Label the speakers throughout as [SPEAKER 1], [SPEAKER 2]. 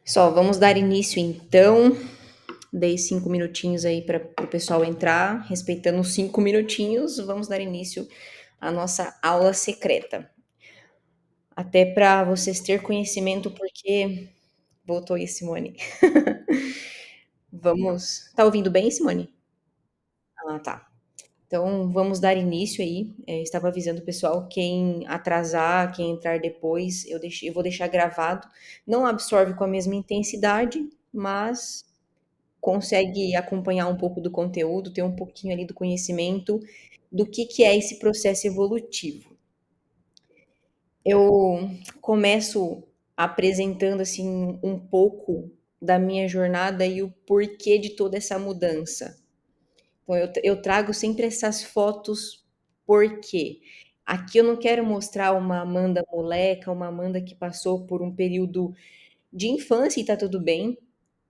[SPEAKER 1] Só vamos dar início então. Dei 5 minutinhos aí para o pessoal entrar, respeitando os 5 minutinhos, vamos dar início à nossa aula secreta. Até para vocês ter conhecimento, porque voltou aí, Simone. Vamos. Tá ouvindo bem, Simone? Ah, tá. Então vamos dar início aí. Estava avisando o pessoal, quem atrasar, quem entrar depois, eu vou deixar gravado. Não absorve com a mesma intensidade, mas consegue acompanhar um pouco do conteúdo, ter um pouquinho ali do conhecimento do que é esse processo evolutivo. Eu começo apresentando assim um pouco da minha jornada e o porquê de toda essa mudança. Então eu trago sempre essas fotos, por quê? Aqui eu não quero mostrar uma Amanda moleca, uma Amanda que passou por um período de infância e tá tudo bem.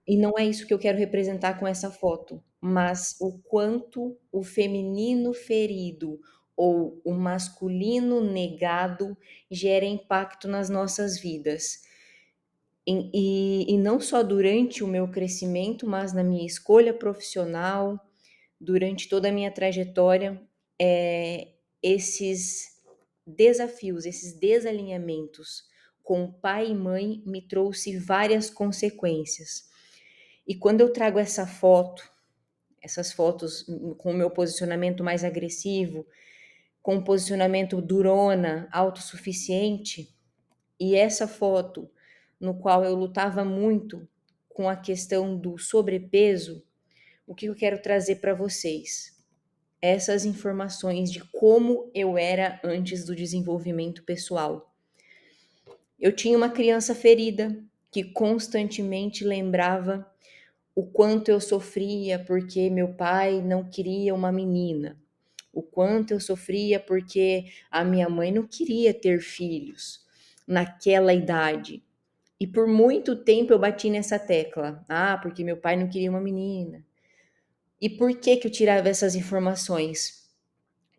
[SPEAKER 1] E não é isso que eu quero representar com essa foto, mas o quanto o feminino ferido ou o masculino negado gera impacto nas nossas vidas. E não só durante o meu crescimento, mas na minha escolha profissional, durante toda a minha trajetória, esses desafios, esses desalinhamentos com pai e mãe me trouxe várias consequências. E quando eu trago essas fotos com o meu posicionamento mais agressivo, com um posicionamento durona, autossuficiente, e essa foto no qual eu lutava muito com a questão do sobrepeso, o que eu quero trazer para vocês? Essas informações de como eu era antes do desenvolvimento pessoal. Eu tinha uma criança ferida que constantemente lembrava o quanto eu sofria porque meu pai não queria uma menina, o quanto eu sofria porque a minha mãe não queria ter filhos naquela idade. E por muito tempo eu bati nessa tecla. Ah, porque meu pai não queria uma menina. E por que que eu tirava essas informações?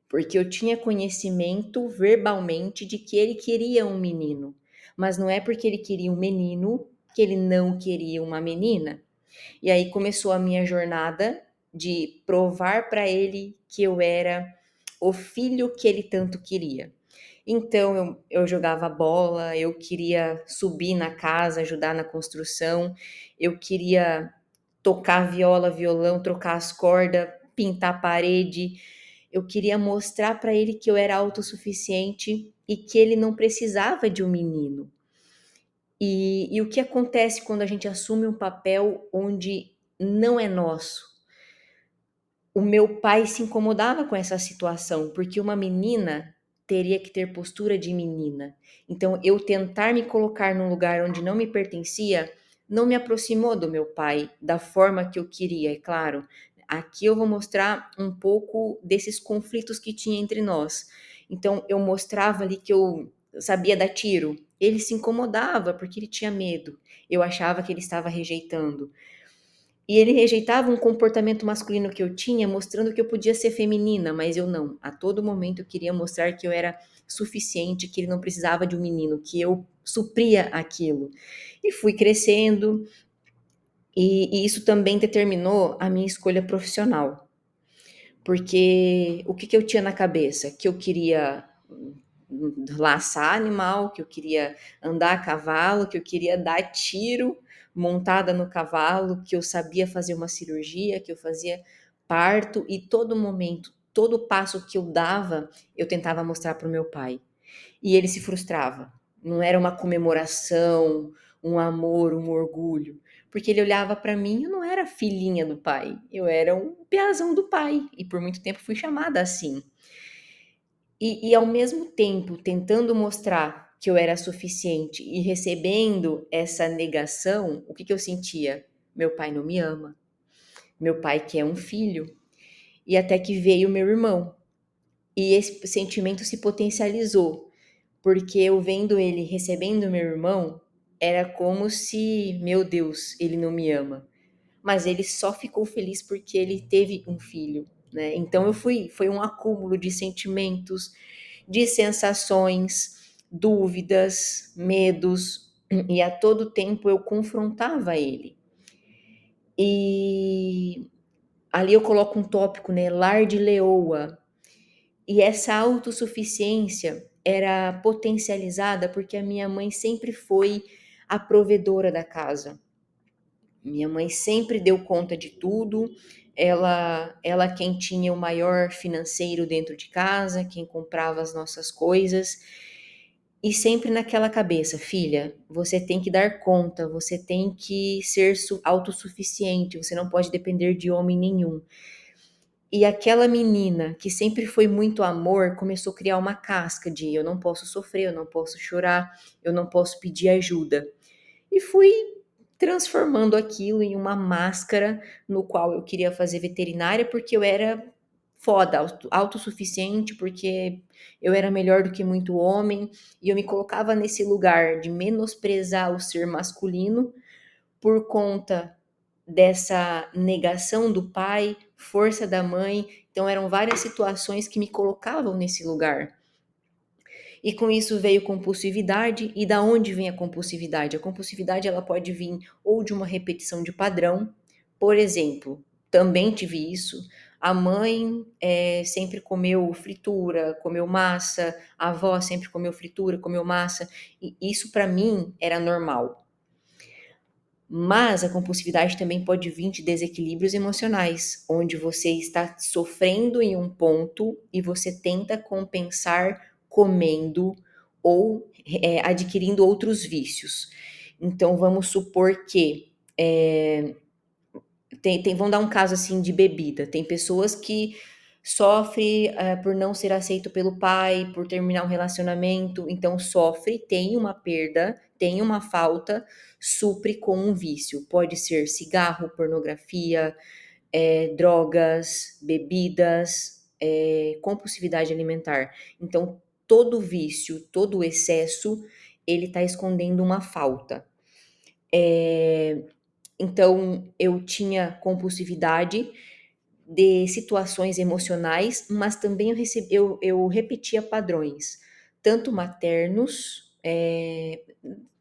[SPEAKER 1] Porque eu tinha conhecimento verbalmente de que ele queria um menino. Mas não é porque ele queria um menino que ele não queria uma menina. E aí começou a minha jornada de provar para ele que eu era o filho que ele tanto queria. Então eu jogava bola, eu queria subir na casa, ajudar na construção, eu queria tocar viola, violão, trocar as cordas, pintar a parede. Eu queria mostrar para ele que eu era autossuficiente e que ele não precisava de um menino. E o que acontece quando a gente assume um papel onde não é nosso? O meu pai se incomodava com essa situação, porque uma menina teria que ter postura de menina. Então, eu tentar me colocar num lugar onde não me pertencia, não me aproximou do meu pai da forma que eu queria, é claro. Aqui eu vou mostrar um pouco desses conflitos que tinha entre nós. Então, eu mostrava ali que eu sabia dar tiro. Ele se incomodava porque ele tinha medo. Eu achava que ele estava rejeitando. E ele rejeitava um comportamento masculino que eu tinha, mostrando que eu podia ser feminina, mas eu não. A todo momento eu queria mostrar que eu era suficiente, que ele não precisava de um menino, que eu supria aquilo. E fui crescendo, e isso também determinou a minha escolha profissional. Porque o que, que eu tinha na cabeça? Que eu queria laçar animal, que eu queria andar a cavalo, que eu queria dar tiro montada no cavalo, que eu sabia fazer uma cirurgia, que eu fazia parto e todo momento, todo passo que eu dava, eu tentava mostrar para o meu pai. E ele se frustrava. Não era uma comemoração, um amor, um orgulho, porque ele olhava para mim, eu não era filhinha do pai, eu era um piazão do pai e por muito tempo fui chamada assim. E ao mesmo tempo tentando mostrar que eu era suficiente e recebendo essa negação, o que que eu sentia? Meu pai não me ama, meu pai quer um filho, e até que veio meu irmão. E esse sentimento se potencializou, porque eu vendo ele recebendo meu irmão, era como se, meu Deus, ele não me ama. Mas ele só ficou feliz porque ele teve um filho, né? Então foi um acúmulo de sentimentos, de sensações, dúvidas, medos. e a todo tempo eu confrontava ele. E ali eu coloco um tópico, né, lar de leoa. E essa autossuficiência era potencializada porque a minha mãe sempre foi a provedora da casa. Minha mãe sempre deu conta de tudo. Ela quem tinha o maior financeiro dentro de casa, quem comprava as nossas coisas. E sempre naquela cabeça, filha, você tem que dar conta, você tem que ser autossuficiente, você não pode depender de homem nenhum. E aquela menina que sempre foi muito amor começou a criar uma casca de eu não posso sofrer, eu não posso chorar, eu não posso pedir ajuda. E fui transformando aquilo em uma máscara no qual eu queria fazer veterinária porque eu era foda, autossuficiente, porque eu era melhor do que muito homem, e eu me colocava nesse lugar de menosprezar o ser masculino por conta dessa negação do pai, força da mãe. Então eram várias situações que me colocavam nesse lugar. E com isso veio compulsividade. E da onde vem a compulsividade? A compulsividade ela pode vir ou de uma repetição de padrão. Por exemplo, também tive isso. A mãe sempre comeu fritura, comeu massa. A avó sempre comeu fritura, comeu massa. E isso para mim era normal. Mas a compulsividade também pode vir de desequilíbrios emocionais, onde você está sofrendo em um ponto e você tenta compensar comendo ou adquirindo outros vícios. Então vamos supor que vamos dar um caso assim de bebida. Tem pessoas que sofrem por não ser aceito pelo pai, por terminar um relacionamento, então sofre, tem uma perda, tem uma falta, supre com um vício. Pode ser cigarro, pornografia, drogas, bebidas, compulsividade alimentar. Então todo vício, todo excesso, ele está escondendo uma falta. Então, eu tinha compulsividade de situações emocionais, mas também eu repetia padrões, tanto maternos,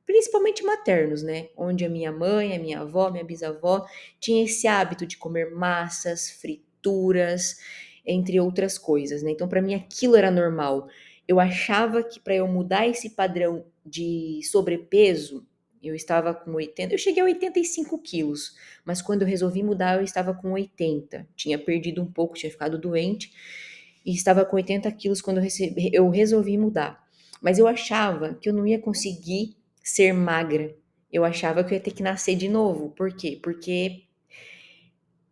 [SPEAKER 1] principalmente maternos, né? Onde a minha mãe, a minha avó, minha bisavó tinha esse hábito de comer massas, frituras, entre outras coisas, né? Então, para mim, aquilo era normal. Eu achava que para eu mudar esse padrão de sobrepeso, eu estava com 80, eu cheguei a 85 quilos, mas quando eu resolvi mudar, eu estava com 80. Tinha perdido um pouco, tinha ficado doente, e estava com 80 quilos quando eu resolvi mudar. Mas eu achava que eu não ia conseguir ser magra. Eu achava que eu ia ter que nascer de novo. Por quê? Porque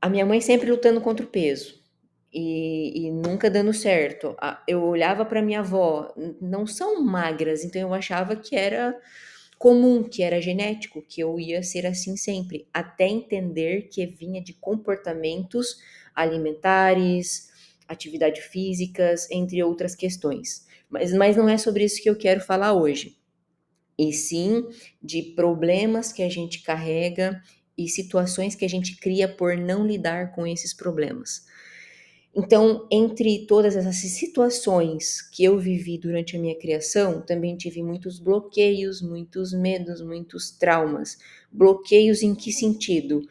[SPEAKER 1] a minha mãe sempre lutando contra o peso e nunca dando certo. Eu olhava para minha avó, não são magras, então eu achava que era comum, que era genético, que eu ia ser assim sempre, até entender que vinha de comportamentos alimentares, atividades físicas, entre outras questões. Mas não é sobre isso que eu quero falar hoje, e sim de problemas que a gente carrega e situações que a gente cria por não lidar com esses problemas. Então, entre todas essas situações que eu vivi durante a minha criação, também tive muitos bloqueios, muitos medos, muitos traumas. Bloqueios em que sentido?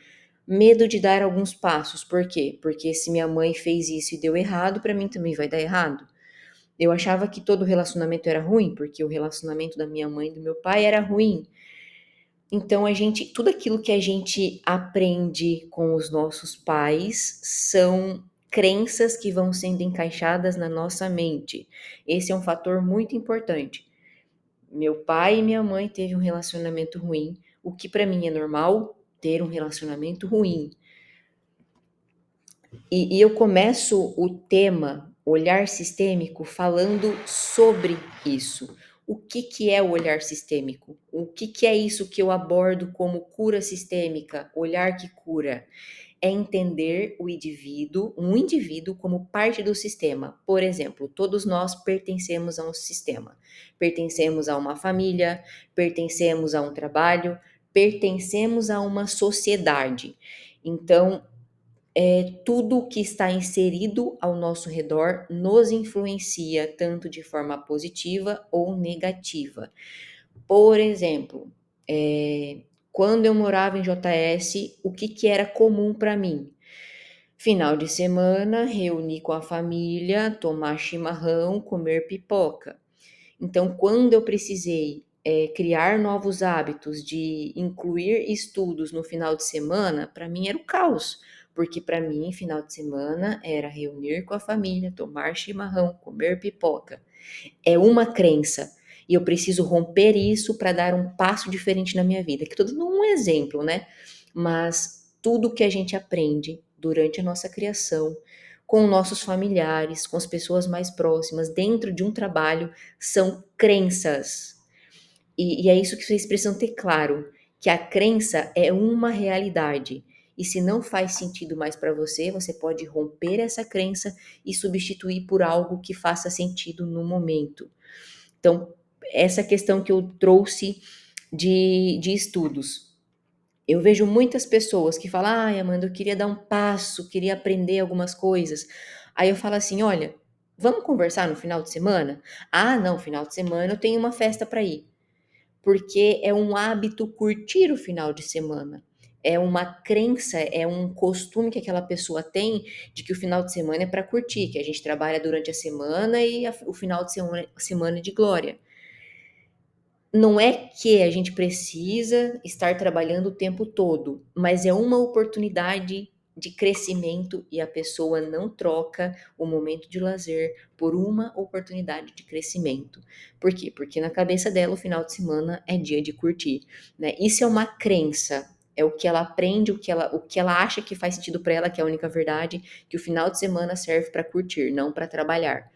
[SPEAKER 1] Medo de dar alguns passos. Por quê? Porque se minha mãe fez isso e deu errado, para mim também vai dar errado. Eu achava que todo relacionamento era ruim, porque o relacionamento da minha mãe e do meu pai era ruim. Então tudo aquilo que a gente aprende com os nossos pais são crenças que vão sendo encaixadas na nossa mente. Esse é um fator muito importante. Meu pai e minha mãe teve um relacionamento ruim, o que para mim é normal, ter um relacionamento ruim. E eu começo o tema olhar sistêmico falando sobre isso. O que é o olhar sistêmico? O que é isso que eu abordo como cura sistêmica, olhar que cura? É entender um indivíduo como parte do sistema. Por exemplo, todos nós pertencemos a um sistema. Pertencemos a uma família, pertencemos a um trabalho, pertencemos a uma sociedade. Então, tudo que está inserido ao nosso redor nos influencia tanto de forma positiva ou negativa. Por exemplo, Quando eu morava em JS, o que que era comum para mim? Final de semana, reunir com a família, tomar chimarrão, comer pipoca. Então, quando eu precisei, criar novos hábitos de incluir estudos no final de semana, para mim era o caos, porque para mim final de semana era reunir com a família, tomar chimarrão, comer pipoca. É uma crença, e eu preciso romper isso para dar um passo diferente na minha vida. Que tô dando um exemplo, né, mas tudo que a gente aprende durante a nossa criação, com nossos familiares, com as pessoas mais próximas, dentro de um trabalho, são crenças. E é isso que vocês precisam ter claro, que a crença é uma realidade. E se não faz sentido mais para você, você pode romper essa crença e substituir por algo que faça sentido no momento. Então, essa questão que eu trouxe de estudos. Eu vejo muitas pessoas que falam: "Ai, Amanda, eu queria dar um passo, queria aprender algumas coisas". Aí eu falo assim: "Olha, vamos conversar no final de semana?". "Ah, não, final de semana eu tenho uma festa para ir". Porque é um hábito curtir o final de semana. É uma crença, é um costume que aquela pessoa tem de que o final de semana é para curtir, que a gente trabalha durante a semana e o final de semana é de glória. Não é que a gente precisa estar trabalhando o tempo todo, mas é uma oportunidade de crescimento e a pessoa não troca o momento de lazer por uma oportunidade de crescimento. Por quê? Porque na cabeça dela o final de semana é dia de curtir, né? Isso é uma crença, é o que ela aprende, o que ela acha que faz sentido para ela, que é a única verdade, que o final de semana serve para curtir, não para trabalhar,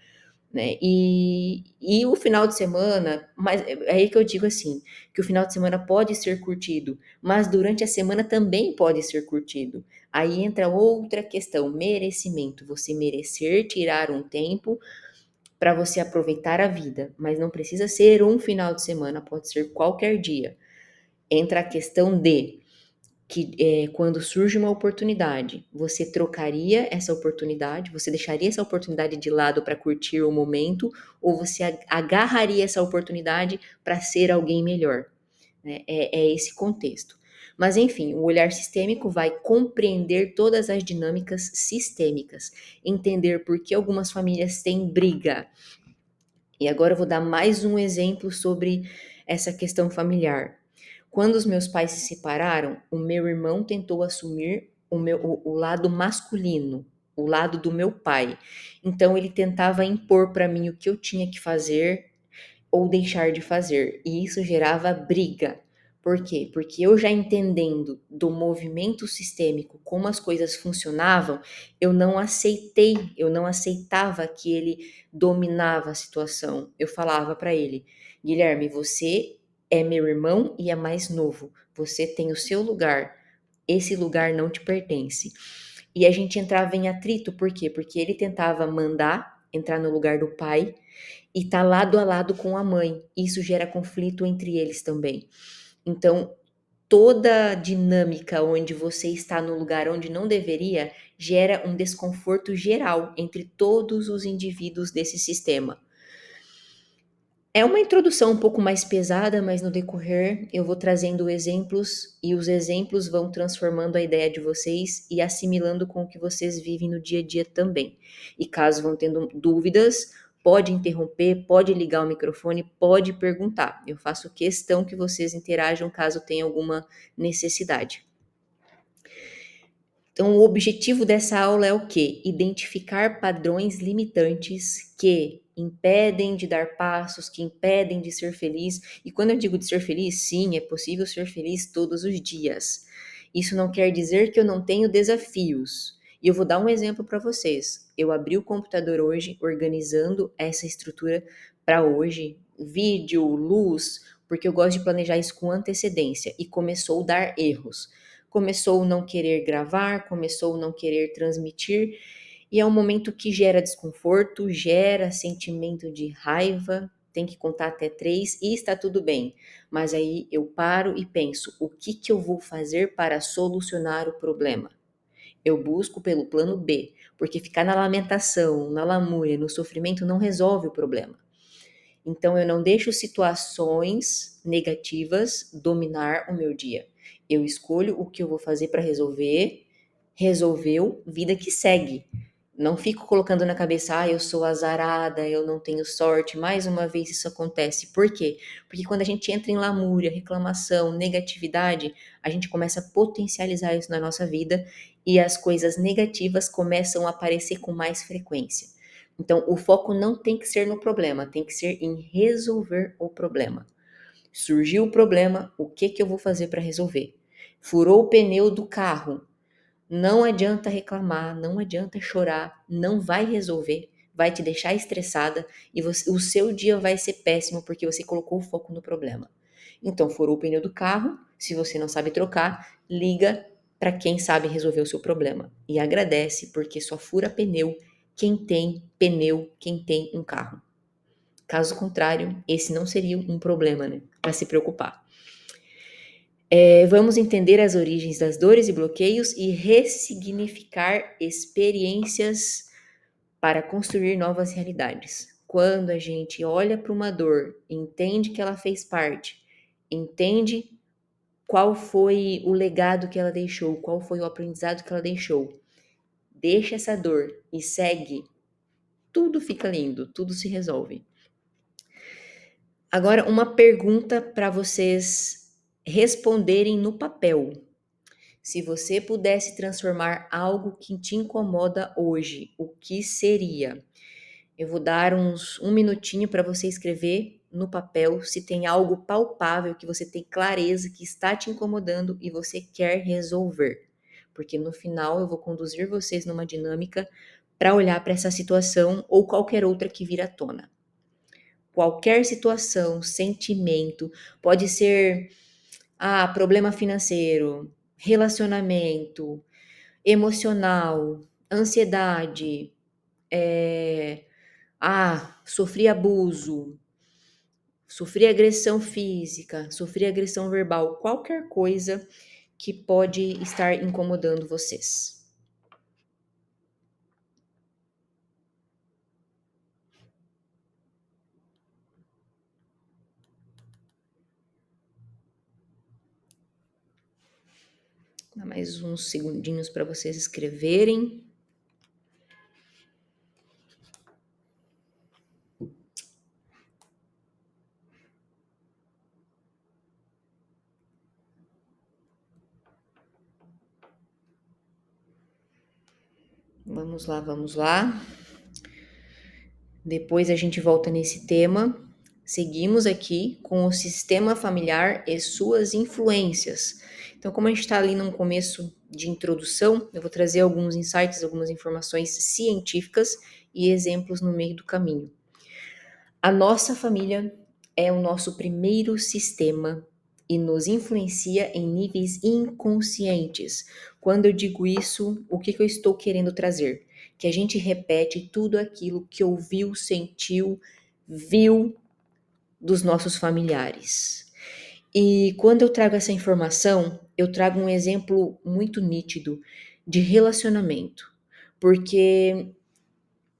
[SPEAKER 1] né? E o final de semana, mas é aí que eu digo assim, que o final de semana pode ser curtido, mas durante a semana também pode ser curtido. Aí entra outra questão, merecimento. Você merecer tirar um tempo para você aproveitar a vida, mas não precisa ser um final de semana, pode ser qualquer dia. Entra a questão de que quando surge uma oportunidade, você trocaria essa oportunidade, você deixaria essa oportunidade de lado para curtir o momento, ou você agarraria essa oportunidade para ser alguém melhor, né? É esse contexto. Mas enfim, o olhar sistêmico vai compreender todas as dinâmicas sistêmicas, entender por que algumas famílias têm briga. E agora eu vou dar mais um exemplo sobre essa questão familiar. Quando os meus pais se separaram, o meu irmão tentou assumir o lado masculino, o lado do meu pai. Então ele tentava impor para mim o que eu tinha que fazer ou deixar de fazer, e isso gerava briga. Por quê? Porque eu já entendendo do movimento sistêmico como as coisas funcionavam, eu não aceitava que ele dominava a situação. Eu falava para ele: "Guilherme, você é meu irmão e é mais novo. Você tem o seu lugar. Esse lugar não te pertence". E a gente entrava em atrito, por quê? Porque ele tentava mandar, entrar no lugar do pai, e tá lado a lado com a mãe. Isso gera conflito entre eles também. Então, toda dinâmica onde você está no lugar onde não deveria gera um desconforto geral entre todos os indivíduos desse sistema. É uma introdução um pouco mais pesada, mas no decorrer eu vou trazendo exemplos e os exemplos vão transformando a ideia de vocês e assimilando com o que vocês vivem no dia a dia também. E caso vão tendo dúvidas, pode interromper, pode ligar o microfone, pode perguntar. Eu faço questão que vocês interajam caso tenha alguma necessidade. Então, o objetivo dessa aula é o quê? Identificar padrões limitantes que impedem de dar passos, que impedem de ser feliz. E quando eu digo de ser feliz, sim, é possível ser feliz todos os dias. Isso não quer dizer que eu não tenho desafios. E eu vou dar um exemplo para vocês. Eu abri o computador hoje, organizando essa estrutura para hoje, vídeo, luz, porque eu gosto de planejar isso com antecedência e começou a dar erros. Começou não querer gravar, começou não querer transmitir, e é um momento que gera desconforto, gera sentimento de raiva, tem que contar até 3 e está tudo bem. Mas aí eu paro e penso, o que que eu vou fazer para solucionar o problema? Eu busco pelo plano B, porque ficar na lamentação, na lamúria, no sofrimento não resolve o problema. Então eu não deixo situações negativas dominar o meu dia. Eu escolho o que eu vou fazer para resolver, resolveu, vida que segue. Não fico colocando na cabeça, eu sou azarada, eu não tenho sorte. Mais uma vez isso acontece. Por quê? Porque quando a gente entra em lamúria, reclamação, negatividade, a gente começa a potencializar isso na nossa vida e as coisas negativas começam a aparecer com mais frequência. Então, o foco não tem que ser no problema, tem que ser em resolver o problema. Surgiu o problema, o que eu vou fazer para resolver? Furou o pneu do carro, não adianta reclamar, não adianta chorar, não vai resolver, vai te deixar estressada e o seu dia vai ser péssimo porque você colocou o foco no problema. Então, furou o pneu do carro, se você não sabe trocar, liga para quem sabe resolver o seu problema e agradece porque só fura pneu quem tem pneu, quem tem um carro. Caso contrário, esse não seria um problema, né, para se preocupar. Vamos entender as origens das dores e bloqueios e ressignificar experiências para construir novas realidades. Quando a gente olha para uma dor, entende que ela fez parte, entende qual foi o legado que ela deixou, qual foi o aprendizado que ela deixou, deixa essa dor e segue, tudo fica lindo, tudo se resolve. Agora, uma pergunta para vocês responderem no papel. Se você pudesse transformar algo que te incomoda hoje, o que seria? Eu vou dar um minutinho para você escrever no papel se tem algo palpável que você tem clareza que está te incomodando e você quer resolver. Porque no final eu vou conduzir vocês numa dinâmica para olhar para essa situação ou qualquer outra que vir à tona. Qualquer situação, sentimento, pode ser problema financeiro, relacionamento, emocional, ansiedade, sofri abuso, sofri agressão física, sofri agressão verbal, qualquer coisa que pode estar incomodando vocês. Dá mais uns segundinhos para vocês escreverem. Vamos lá, vamos lá. Depois a gente volta nesse tema. Seguimos aqui com o sistema familiar e suas influências. Então, como a gente está ali num começo de introdução, eu vou trazer alguns insights, algumas informações científicas e exemplos no meio do caminho. A nossa família é o nosso primeiro sistema e nos influencia em níveis inconscientes. Quando eu digo isso, o que eu estou querendo trazer? Que a gente repete tudo aquilo que ouviu, sentiu, viu dos nossos familiares. E quando eu trago essa informação, eu trago um exemplo muito nítido de relacionamento. Porque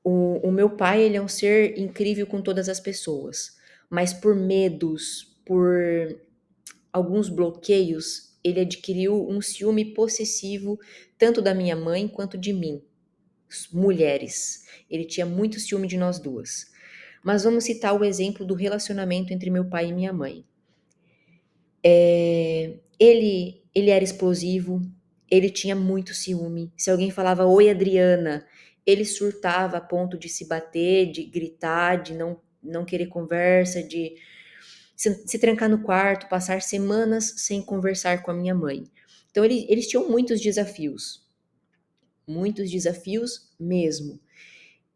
[SPEAKER 1] o meu pai, ele é um ser incrível com todas as pessoas, mas por medos, por alguns bloqueios, ele adquiriu um ciúme possessivo tanto da minha mãe quanto de mim, mulheres. Ele tinha muito ciúme de nós duas. Mas vamos citar o exemplo do relacionamento entre meu pai e minha mãe. Ele era explosivo, ele tinha muito ciúme. Se alguém falava oi, Adriana, ele surtava a ponto de se bater, de gritar, de não querer conversa, de se trancar no quarto, passar semanas sem conversar com a minha mãe. Então eles tinham muitos desafios mesmo.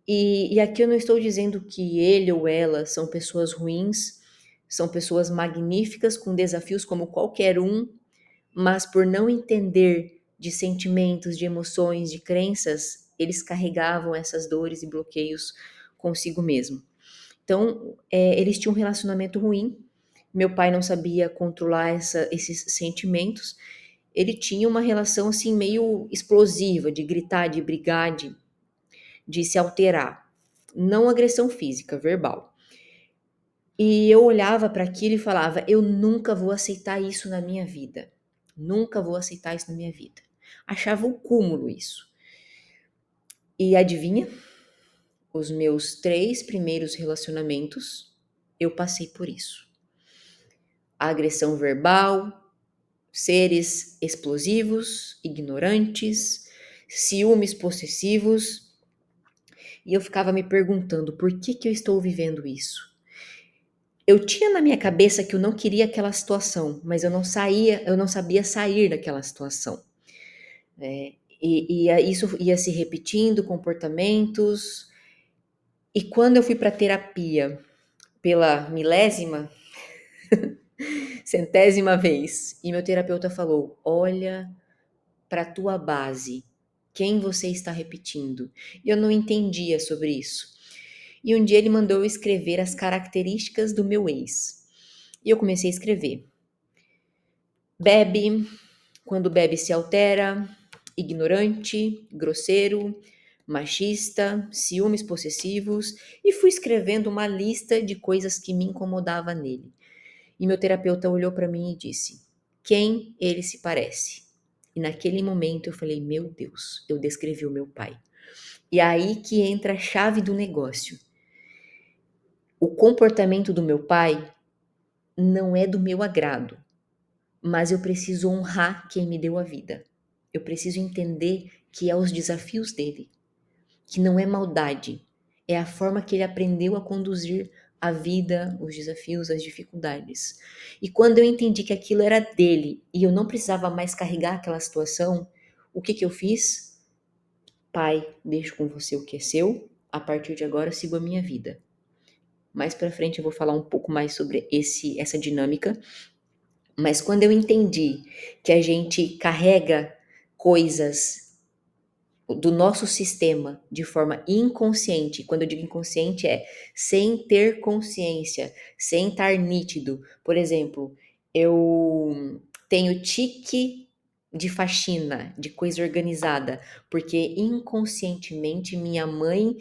[SPEAKER 1] E aqui eu não estou dizendo que ele ou ela são pessoas ruins, são pessoas magníficas com desafios como qualquer um, mas por não entender de sentimentos, de emoções, de crenças, eles carregavam essas dores e bloqueios consigo mesmo. Então, eles tinham um relacionamento ruim, meu pai não sabia controlar esses sentimentos, ele tinha uma relação assim meio explosiva, de gritar, de brigar, de se alterar. Não agressão física, verbal. E eu olhava para aquilo e falava: "Eu nunca vou aceitar isso na minha vida. Nunca vou aceitar isso na minha vida". Achava o cúmulo isso. E adivinha? Os meus 3 primeiros relacionamentos, eu passei por isso. Agressão verbal, seres explosivos, ignorantes, ciúmes possessivos, e eu ficava me perguntando: "Por que que eu estou vivendo isso?". Eu tinha na minha cabeça que eu não queria aquela situação, mas eu não sabia sair daquela situação. Isso ia se repetindo, comportamentos. E quando eu fui para terapia pela milésima, centésima vez, e meu terapeuta falou: "Olha para a tua base, quem você está repetindo?". E eu não entendia sobre isso. E um dia ele mandou eu escrever as características do meu ex. E eu comecei a escrever: bebe, quando bebe se altera, ignorante, grosseiro, machista, ciúmes possessivos, e fui escrevendo uma lista de coisas que me incomodava nele. E meu terapeuta olhou para mim e disse: "Quem ele se parece?". E naquele momento eu falei: "Meu Deus, eu descrevi o meu pai". E aí que entra a chave do negócio. O comportamento do meu pai não é do meu agrado, mas eu preciso honrar quem me deu a vida. Eu preciso entender que é os desafios dele, que não é maldade, é a forma que ele aprendeu a conduzir a vida, os desafios, as dificuldades. E quando eu entendi que aquilo era dele e eu não precisava mais carregar aquela situação, o que que eu fiz? Pai, deixo com você o que é seu, a partir de agora sigo a minha vida. Mais para frente eu vou falar um pouco mais sobre essa dinâmica, mas quando eu entendi que a gente carrega coisas do nosso sistema de forma inconsciente, quando eu digo inconsciente é sem ter consciência, sem estar nítido. Por exemplo, eu tenho tique de faxina, de coisa organizada, porque inconscientemente minha mãe,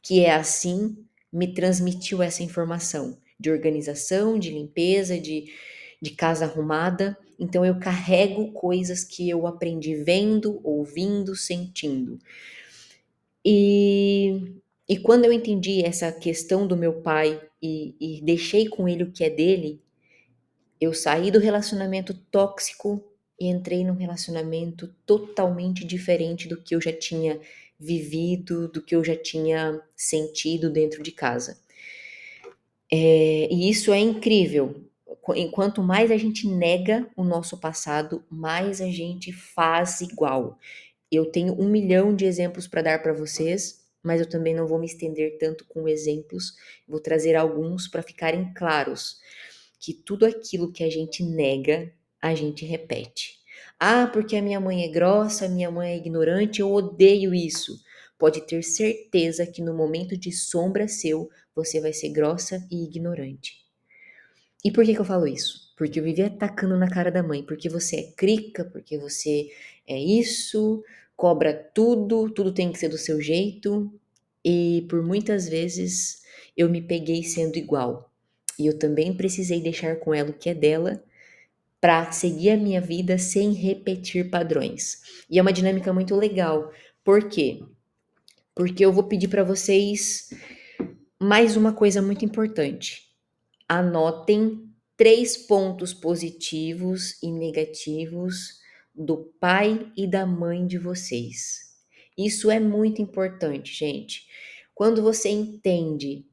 [SPEAKER 1] que é assim, me transmitiu essa informação de organização, de limpeza, de casa arrumada. Então eu carrego coisas que eu aprendi vendo, ouvindo, sentindo. E, e quando eu entendi essa questão do meu pai e deixei com ele o que é dele, eu saí do relacionamento tóxico e entrei num relacionamento totalmente diferente do que eu já tinha vivido, do que eu já tinha sentido dentro de casa. E isso é incrível. Enquanto mais a gente nega o nosso passado, mais a gente faz igual. Eu tenho 1 milhão de exemplos para dar para vocês, mas eu também não vou me estender tanto com exemplos. Vou trazer alguns para ficarem claros que tudo aquilo que a gente nega, a gente repete. Ah, porque a minha mãe é grossa, a minha mãe é ignorante, eu odeio isso. Pode ter certeza que no momento de sombra seu, você vai ser grossa e ignorante. E por que que eu falo isso? Porque eu vivia atacando na cara da mãe, porque você é crica, porque você é isso, cobra tudo, tudo tem que ser do seu jeito. E por muitas vezes eu me peguei sendo igual. E eu também precisei deixar com ela o que é dela para seguir a minha vida sem repetir padrões. E é uma dinâmica muito legal. Por quê? Porque eu vou pedir para vocês mais uma coisa muito importante. Anotem 3 pontos positivos e negativos do pai e da mãe de vocês. Isso é muito importante, gente. Quando você entende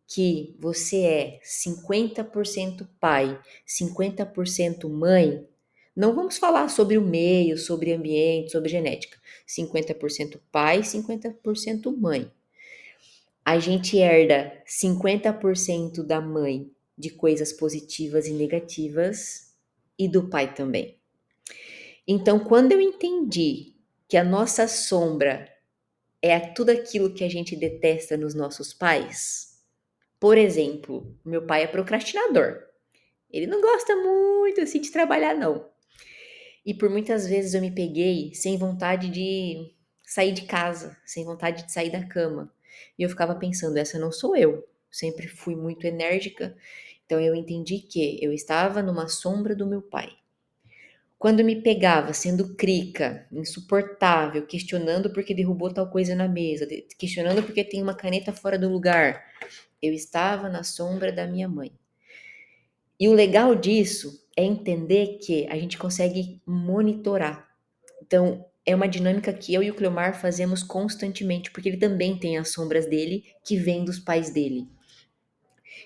[SPEAKER 1] que você é 50% pai, 50% mãe, não vamos falar sobre o meio, sobre ambiente, sobre genética. 50% pai, 50% mãe. A gente herda 50% da mãe de coisas positivas e negativas e do pai também. Então, quando eu entendi que a nossa sombra é tudo aquilo que a gente detesta nos nossos pais, por exemplo, meu pai é procrastinador. Ele não gosta muito assim de trabalhar, não. E por muitas vezes eu me peguei sem vontade de sair de casa, sem vontade de sair da cama. E eu ficava pensando, essa não sou eu. sempre fui muito enérgica, então eu entendi que eu estava numa sombra do meu pai. Quando me pegava sendo crica, insuportável, questionando porque derrubou tal coisa na mesa, questionando porque tem uma caneta fora do lugar, eu estava na sombra da minha mãe. E o legal disso é entender que a gente consegue monitorar. Então, é uma dinâmica que eu e o Cleomar fazemos constantemente, porque ele também tem as sombras dele que vêm dos pais dele.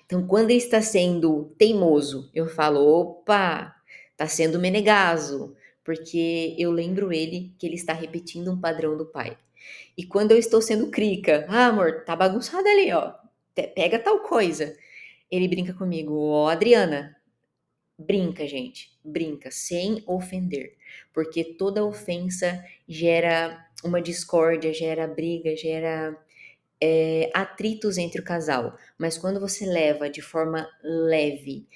[SPEAKER 1] Então, quando ele está sendo teimoso, eu falo: opa, está sendo menegaso, porque eu lembro ele que ele está repetindo um padrão do pai. E quando eu estou sendo crica, amor, tá bagunçado ali, ó, pega tal coisa. Ele brinca comigo: ó, Adriana, brinca, gente, brinca, sem ofender, porque toda ofensa gera uma discórdia, gera briga, gera atritos entre o casal. Mas quando você leva de forma leve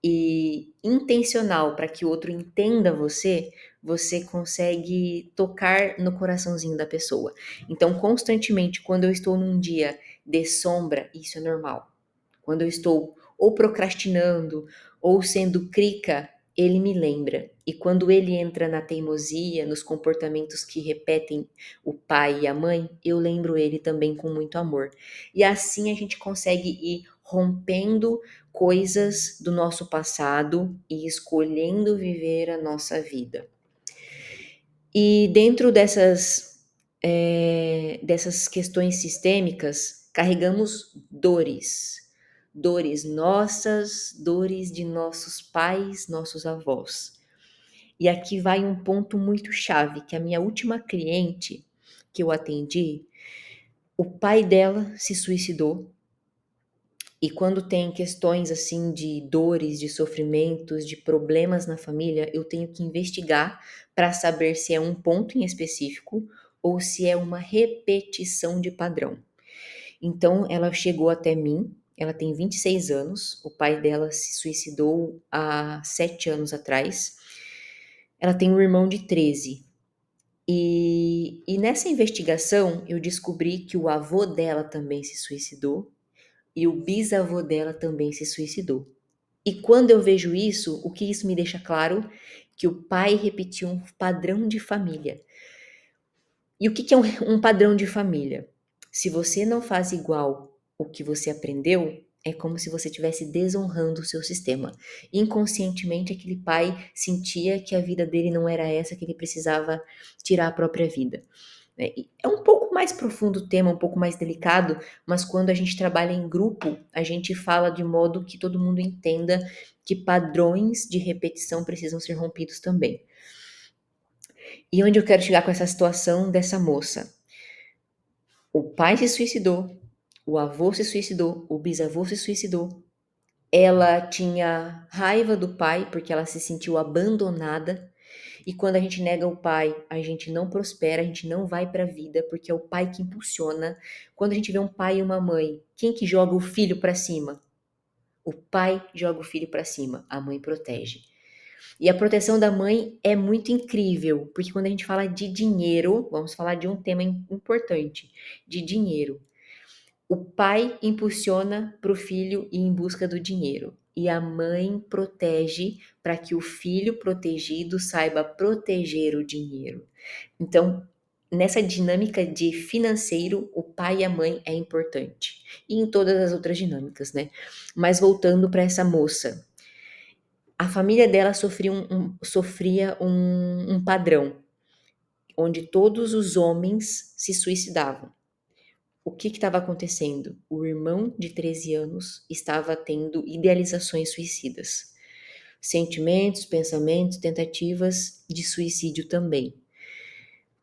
[SPEAKER 1] e intencional para que o outro entenda você, você consegue tocar no coraçãozinho da pessoa. Então, constantemente, quando eu estou num dia de sombra, isso é normal. Quando eu estou ou procrastinando ou sendo crica, ele me lembra. E quando ele entra na teimosia, nos comportamentos que repetem o pai e a mãe, eu lembro ele também com muito amor. E assim a gente consegue ir rompendo coisas do nosso passado e escolhendo viver a nossa vida. E dentro dessas questões sistêmicas, carregamos dores. Dores nossas, dores de nossos pais, nossos avós. E aqui vai um ponto muito chave, que a minha última cliente que eu atendi, o pai dela se suicidou. E quando tem questões assim de dores, de sofrimentos, de problemas na família, eu tenho que investigar para saber se é um ponto em específico ou se é uma repetição de padrão. Então ela chegou até mim, ela tem 26 anos, o pai dela se suicidou há 7 anos atrás. Ela tem um irmão de 13. E nessa investigação eu descobri que o avô dela também se suicidou e o bisavô dela também se suicidou. E quando eu vejo isso, o que isso me deixa claro? Que o pai repetiu um padrão de família. E o que é um padrão de família? Se você não faz igual o que você aprendeu, é como se você estivesse desonrando o seu sistema. Inconscientemente, aquele pai sentia que a vida dele não era essa, que ele precisava tirar a própria vida. É um pouco mais profundo o tema, um pouco mais delicado, mas quando a gente trabalha em grupo, a gente fala de modo que todo mundo entenda que padrões de repetição precisam ser rompidos também. E onde eu quero chegar com essa situação dessa moça? O pai se suicidou, o avô se suicidou, o bisavô se suicidou. Ela tinha raiva do pai porque ela se sentiu abandonada. E quando a gente nega o pai, a gente não prospera, a gente não vai para a vida, porque é o pai que impulsiona. Quando a gente vê um pai e uma mãe, quem que joga o filho para cima? O pai joga o filho para cima, a mãe protege. E a proteção da mãe é muito incrível, porque quando a gente fala de dinheiro, vamos falar de um tema importante, de dinheiro. O pai impulsiona para o filho ir em busca do dinheiro. E a mãe protege para que o filho protegido saiba proteger o dinheiro. Então, nessa dinâmica de financeiro, o pai e a mãe é importante. E em todas as outras dinâmicas, né? Mas voltando para essa moça, a família dela sofria um padrão, onde todos os homens se suicidavam. O que estava acontecendo? O irmão de 13 anos estava tendo idealizações suicidas. Sentimentos, pensamentos, tentativas de suicídio também.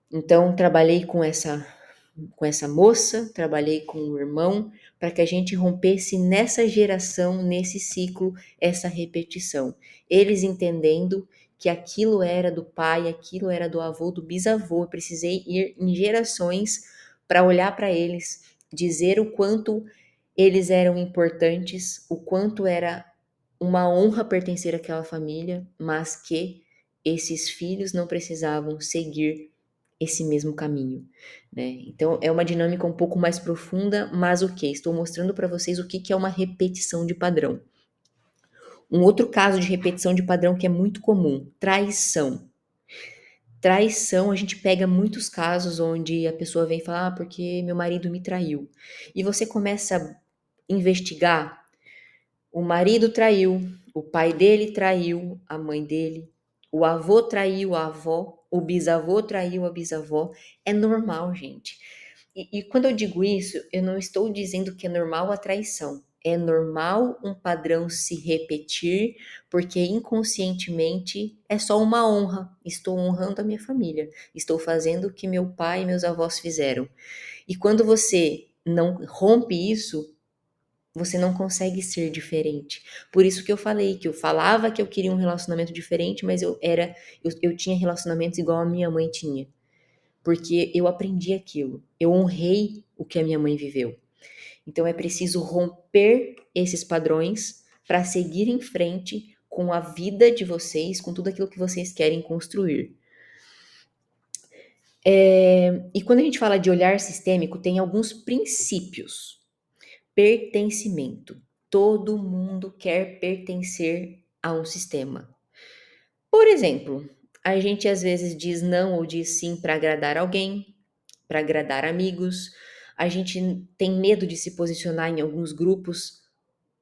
[SPEAKER 1] Então, trabalhei com essa moça, trabalhei com o irmão, para que a gente rompesse nessa geração, nesse ciclo, essa repetição. Eles entendendo que aquilo era do pai, aquilo era do avô, do bisavô. Eu precisei ir em gerações para olhar para eles, dizer o quanto eles eram importantes, o quanto era uma honra pertencer àquela família, mas que esses filhos não precisavam seguir esse mesmo caminho, né? Então é uma dinâmica um pouco mais profunda, mas o que? Estou mostrando para vocês o que é uma repetição de padrão. Um outro caso de repetição de padrão que é muito comum, traição. Traição, a gente pega muitos casos onde a pessoa vem falar, porque meu marido me traiu. E você começa a investigar, o marido traiu, o pai dele traiu a mãe dele, o avô traiu a avó, o bisavô traiu a bisavó. É normal, gente. E quando eu digo isso, eu não estou dizendo que é normal a traição. É normal um padrão se repetir, porque inconscientemente é só uma honra. Estou honrando a minha família. Estou fazendo o que meu pai e meus avós fizeram. E quando você não rompe isso, você não consegue ser diferente. Por isso que eu falei que eu falava que eu queria um relacionamento diferente, mas eu tinha relacionamentos igual a minha mãe tinha. Porque eu aprendi aquilo. Eu honrei o que a minha mãe viveu. Então é preciso romper esses padrões para seguir em frente com a vida de vocês, com tudo aquilo que vocês querem construir. E quando a gente fala de olhar sistêmico, tem alguns princípios. Pertencimento. Todo mundo quer pertencer a um sistema. Por exemplo, a gente às vezes diz não ou diz sim para agradar alguém, para agradar amigos. A gente tem medo de se posicionar em alguns grupos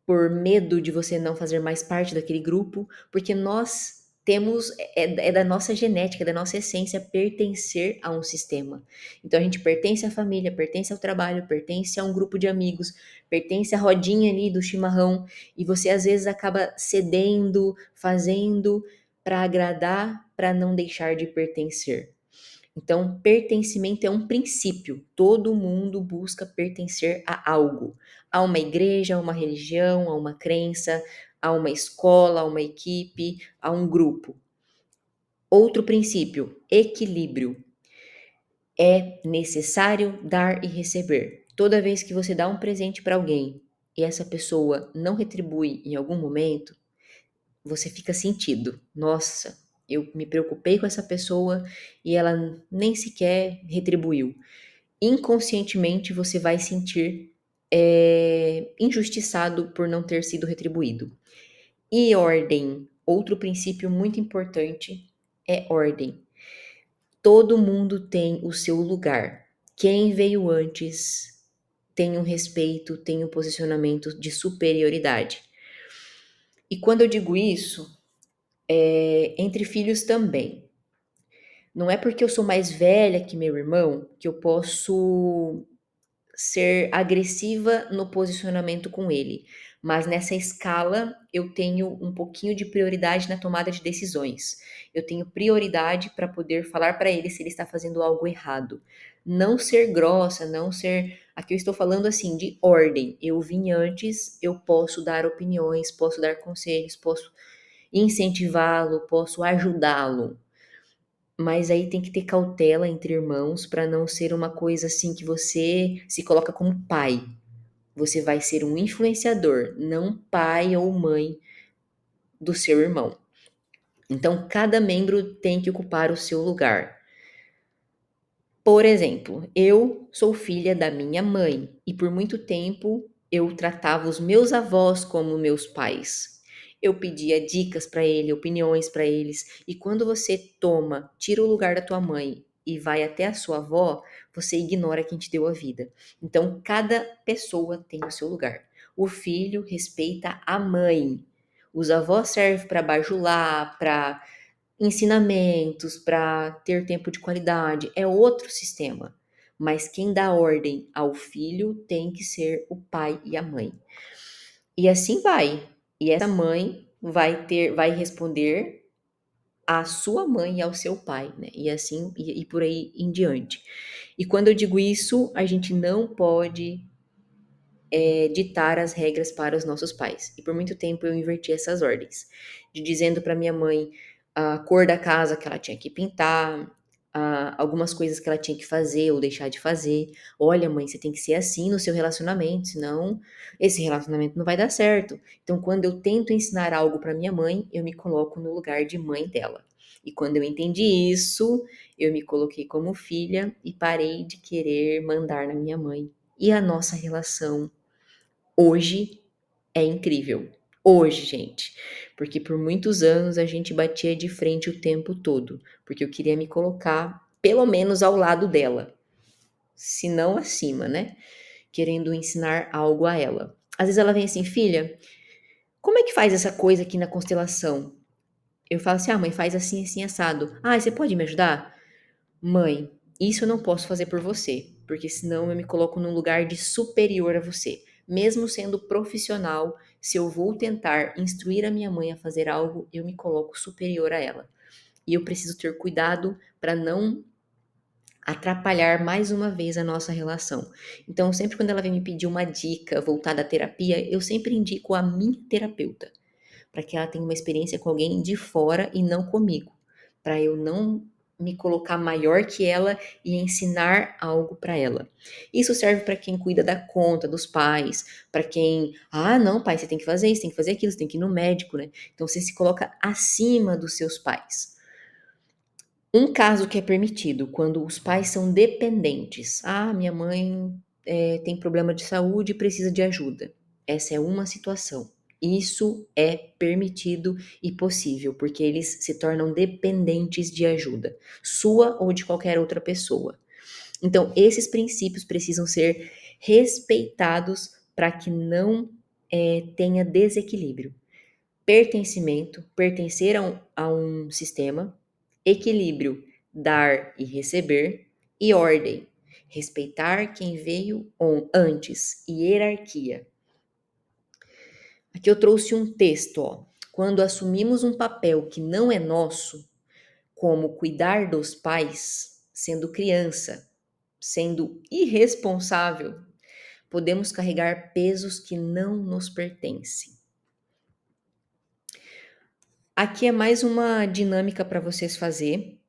[SPEAKER 1] por medo de você não fazer mais parte daquele grupo, porque nós temos, é da nossa genética, é da nossa essência pertencer a um sistema. Então a gente pertence à família, pertence ao trabalho, pertence a um grupo de amigos, pertence à rodinha ali do chimarrão, e você às vezes acaba cedendo, fazendo para agradar, para não deixar de pertencer. Então, pertencimento é um princípio. Todo mundo busca pertencer a algo, a uma igreja, a uma religião, a uma crença, a uma escola, a uma equipe, a um grupo. Outro princípio, equilíbrio. É necessário dar e receber. Toda vez que você dá um presente para alguém e essa pessoa não retribui em algum momento, você fica sentido. Nossa, eu me preocupei com essa pessoa e ela nem sequer retribuiu. Inconscientemente você vai sentir injustiçado por não ter sido retribuído. E ordem, outro princípio muito importante é ordem. Todo mundo tem o seu lugar. Quem veio antes tem um respeito, tem um posicionamento de superioridade. E quando eu digo isso, entre filhos também. Não é porque eu sou mais velha que meu irmão que eu posso ser agressiva no posicionamento com ele, mas nessa escala eu tenho um pouquinho de prioridade na tomada de decisões. Eu tenho prioridade para poder falar para ele se ele está fazendo algo errado. Não ser grossa, não ser. Aqui eu estou falando assim de ordem. Eu vim antes, eu posso dar opiniões, posso dar conselhos, posso incentivá-lo, posso ajudá-lo. Mas aí tem que ter cautela entre irmãos para não ser uma coisa assim que você se coloca como pai. Você vai ser um influenciador, não pai ou mãe do seu irmão. Então, cada membro tem que ocupar o seu lugar. Por exemplo, eu sou filha da minha mãe e por muito tempo eu tratava os meus avós como meus pais. Eu pedia dicas para ele, opiniões para eles, e quando você tira o lugar da tua mãe e vai até a sua avó, você ignora quem te deu a vida. Então, cada pessoa tem o seu lugar. O filho respeita a mãe. Os avós servem para bajular, para ensinamentos, para ter tempo de qualidade, é outro sistema. Mas quem dá ordem ao filho tem que ser o pai e a mãe. E assim vai. E essa mãe vai responder à sua mãe e ao seu pai, né? E assim e por aí em diante. E quando eu digo isso, a gente não pode ditar as regras para os nossos pais. E por muito tempo eu inverti essas ordens, de dizendo para minha mãe a cor da casa que ela tinha que pintar, algumas coisas que ela tinha que fazer ou deixar de fazer. "Olha mãe, você tem que ser assim no seu relacionamento, senão esse relacionamento não vai dar certo". Então quando eu tento ensinar algo para minha mãe, eu me coloco no lugar de mãe dela. E quando eu entendi isso, eu me coloquei como filha e parei de querer mandar na minha mãe. E a nossa relação hoje é incrível. Hoje, gente, porque por muitos anos a gente batia de frente o tempo todo, porque eu queria me colocar pelo menos ao lado dela, se não acima, né, querendo ensinar algo a ela. Às vezes ela vem assim: "Filha, como é que faz essa coisa aqui na constelação?". Eu falo assim: "Ah, mãe, faz assim, assim, assado". "Ai, você pode me ajudar?". "Mãe, isso eu não posso fazer por você, porque senão eu me coloco num lugar de superior a você. Mesmo sendo profissional, se eu vou tentar instruir a minha mãe a fazer algo, eu me coloco superior a ela. E eu preciso ter cuidado para não atrapalhar mais uma vez a nossa relação". Então, sempre quando ela vem me pedir uma dica voltada à terapia, eu sempre indico a minha terapeuta, para que ela tenha uma experiência com alguém de fora e não comigo, para eu não me colocar maior que ela e ensinar algo para ela. Isso serve para quem cuida da conta dos pais, para quem, ah, não, pai, você tem que fazer isso, tem que fazer aquilo, você tem que ir no médico, né? Então você se coloca acima dos seus pais. Um caso que é permitido, quando os pais são dependentes. Ah, minha mãe, tem problema de saúde e precisa de ajuda. Essa é uma situação. Isso é permitido e possível, porque eles se tornam dependentes de ajuda, sua ou de qualquer outra pessoa. Então, esses princípios precisam ser respeitados para que não, tenha desequilíbrio. Pertencimento, pertencer a um sistema, equilíbrio, dar e receber, e ordem, respeitar quem veio antes, e hierarquia. Aqui eu trouxe um texto, ó. Quando assumimos um papel que não é nosso, como cuidar dos pais, sendo criança, sendo irresponsável, podemos carregar pesos que não nos pertencem. Aqui é mais uma dinâmica para vocês fazer.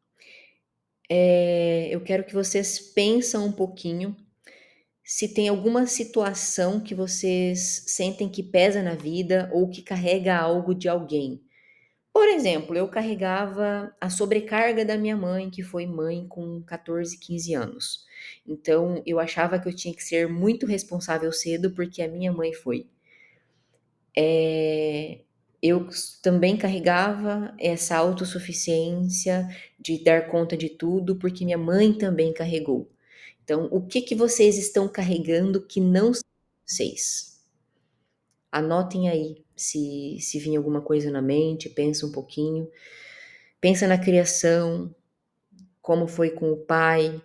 [SPEAKER 1] Eu quero que vocês pensam um pouquinho se tem alguma situação que vocês sentem que pesa na vida ou que carrega algo de alguém. Por exemplo, eu carregava a sobrecarga da minha mãe, que foi mãe com 14, 15 anos. Então, eu achava que eu tinha que ser muito responsável cedo, porque a minha mãe foi. Eu também carregava essa autossuficiência de dar conta de tudo, porque minha mãe também carregou. Então, o que que vocês estão carregando que não são vocês? Anotem aí, se vir alguma coisa na mente, pensa um pouquinho. Pensa na criação, como foi com o pai,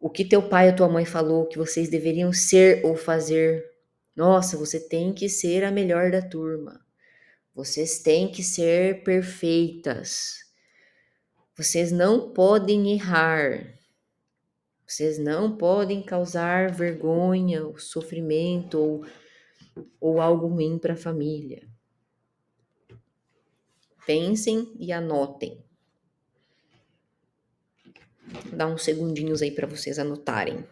[SPEAKER 1] o que teu pai ou tua mãe falou que vocês deveriam ser ou fazer. Nossa, você tem que ser a melhor da turma. Vocês têm que ser perfeitas. Vocês não podem errar. Vocês não podem causar vergonha, ou sofrimento ou algo ruim para a família. Pensem e anotem. Dá uns segundinhos aí para vocês anotarem.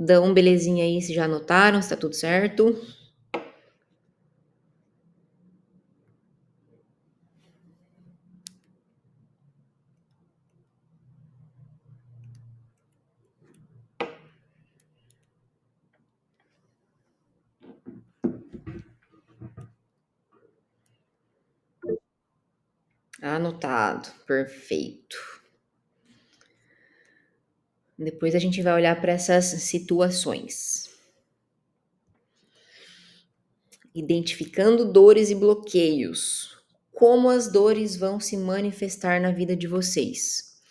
[SPEAKER 1] Dá um belezinha aí se já anotaram, se tá tudo certo. Anotado, perfeito. Depois a gente vai olhar para essas situações. Identificando dores e bloqueios. Como as dores vão se manifestar na vida de vocês?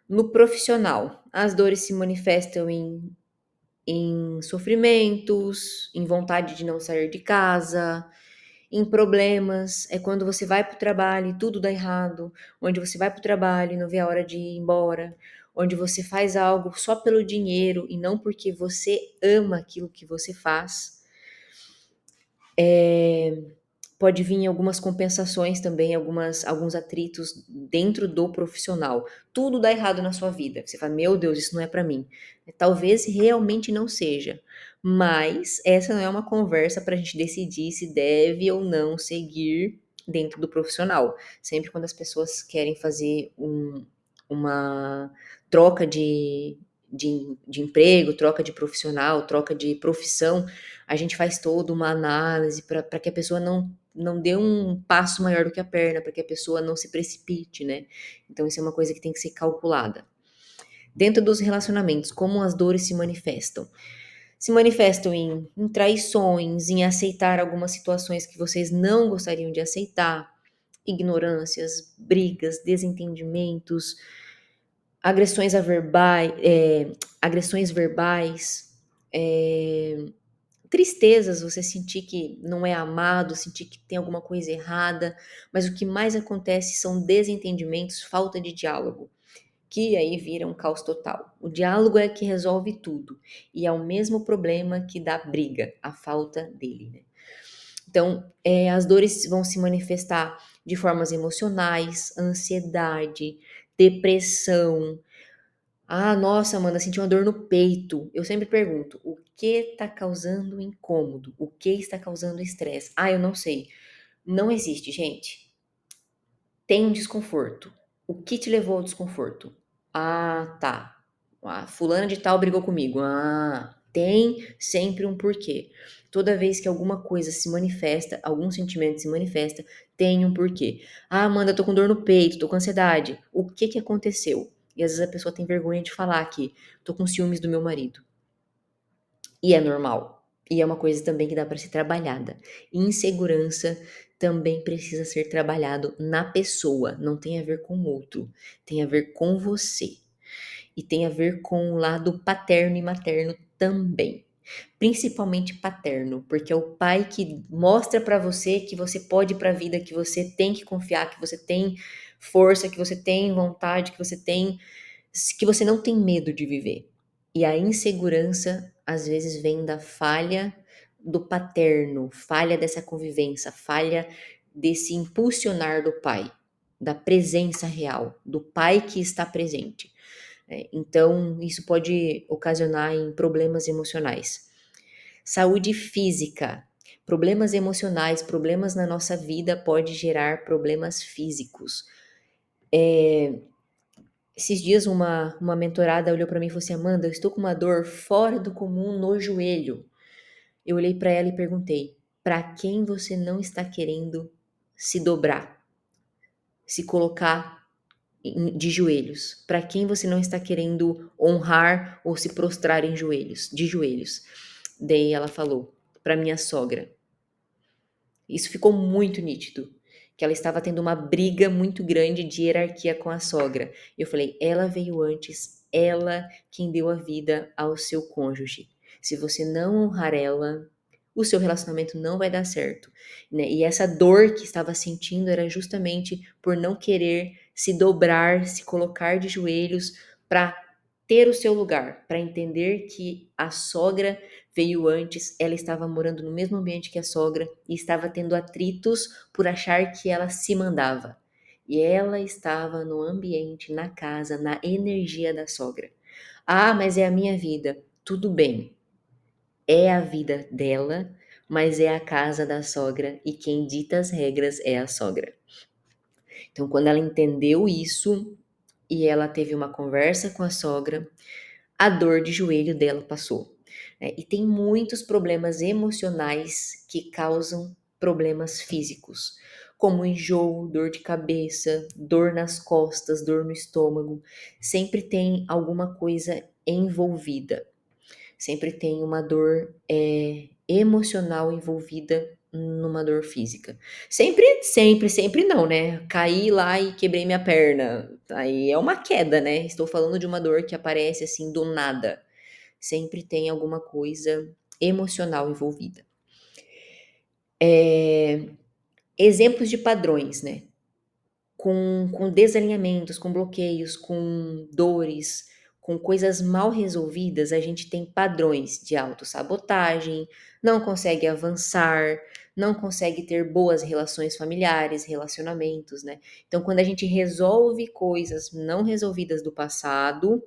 [SPEAKER 1] No profissional, as dores se manifestam em sofrimentos, em vontade de não sair de casa, em problemas, é quando você vai para o trabalho e tudo dá errado, onde você vai para o trabalho e não vê a hora de ir embora, onde você faz algo só pelo dinheiro e não porque você ama aquilo que você faz. Pode vir algumas compensações também, alguns atritos dentro do profissional. Tudo dá errado na sua vida. Você fala, meu Deus, isso não é para mim. Talvez realmente não seja, mas essa não é uma conversa para a gente decidir se deve ou não seguir dentro do profissional. Sempre quando as pessoas querem fazer uma troca de emprego, troca de profissional, troca de profissão, a gente faz toda uma análise para que a pessoa não dê um passo maior do que a perna, para que a pessoa não se precipite, né? Então isso é uma coisa que tem que ser calculada. Dentro dos relacionamentos, como as dores se manifestam? Se manifestam em traições, em aceitar algumas situações que vocês não gostariam de aceitar, ignorâncias, brigas, desentendimentos, agressões verbais, tristezas, você sentir que não é amado, sentir que tem alguma coisa errada, mas o que mais acontece são desentendimentos, falta de diálogo, que aí vira um caos total. O diálogo é que resolve tudo, e é o mesmo problema que dá briga, a falta dele, né? Então, as dores vão se manifestar de formas emocionais, ansiedade, depressão. Ah, nossa, Amanda, senti uma dor no peito. Eu sempre pergunto, o que está causando incômodo? O que está causando estresse? Ah, eu não sei. Não existe, gente. Tem um desconforto. O que te levou ao desconforto? Ah, tá. Ah, fulana de tal brigou comigo. Ah, tem sempre um porquê. Toda vez que alguma coisa se manifesta, algum sentimento se manifesta, tem um porquê. Ah, Amanda, eu tô com dor no peito, tô com ansiedade. O que que aconteceu? E às vezes a pessoa tem vergonha de falar que tô com ciúmes do meu marido. E é normal. E é uma coisa também que dá para ser trabalhada. Insegurança também precisa ser trabalhado na pessoa, não tem a ver com o outro, tem a ver com você. E tem a ver com o lado paterno e materno também. Principalmente paterno, porque é o pai que mostra para você que você pode ir para a vida, que você tem que confiar, que você tem força, que você tem vontade, que você não tem medo de viver. E a insegurança às vezes vem da falha do paterno, falha dessa convivência, falha desse impulsionar do pai, da presença real, do pai que está presente. Então, isso pode ocasionar em problemas emocionais. Saúde física. Problemas emocionais, problemas na nossa vida pode gerar problemas físicos. Esses dias uma mentorada olhou para mim e falou assim: Amanda, eu estou com uma dor fora do comum no joelho. Eu olhei para ela e perguntei: para quem você não está querendo se dobrar, se colocar de joelhos? Para quem você não está querendo honrar ou se prostrar em joelhos, de joelhos? Daí ela falou: para minha sogra. Isso ficou muito nítido, que ela estava tendo uma briga muito grande de hierarquia com a sogra. Eu falei, ela veio antes, ela quem deu a vida ao seu cônjuge. Se você não honrar ela, o seu relacionamento não vai dar certo, né? E essa dor que estava sentindo era justamente por não querer se dobrar, se colocar de joelhos para ter o seu lugar, para entender que a sogra veio antes, ela estava morando no mesmo ambiente que a sogra e estava tendo atritos por achar que ela se mandava. E ela estava no ambiente, na casa, na energia da sogra. Ah, mas é a minha vida. Tudo bem, é a vida dela, mas é a casa da sogra e quem dita as regras é a sogra. Então, quando ela entendeu isso e ela teve uma conversa com a sogra, a dor de joelho dela passou. E tem muitos problemas emocionais que causam problemas físicos, como enjoo, dor de cabeça, dor nas costas, dor no estômago. Sempre tem alguma coisa envolvida, sempre tem uma dor emocional envolvida numa dor física. Sempre não, né? Caí lá e quebrei minha perna. Aí é uma queda, né? Estou falando de uma dor que aparece assim do nada. Sempre tem alguma coisa emocional envolvida. Exemplos de padrões, né? Com desalinhamentos, com bloqueios, com dores, com coisas mal resolvidas, a gente tem padrões de autossabotagem, não consegue avançar, não consegue ter boas relações familiares, relacionamentos, né? Então, quando a gente resolve coisas não resolvidas do passado,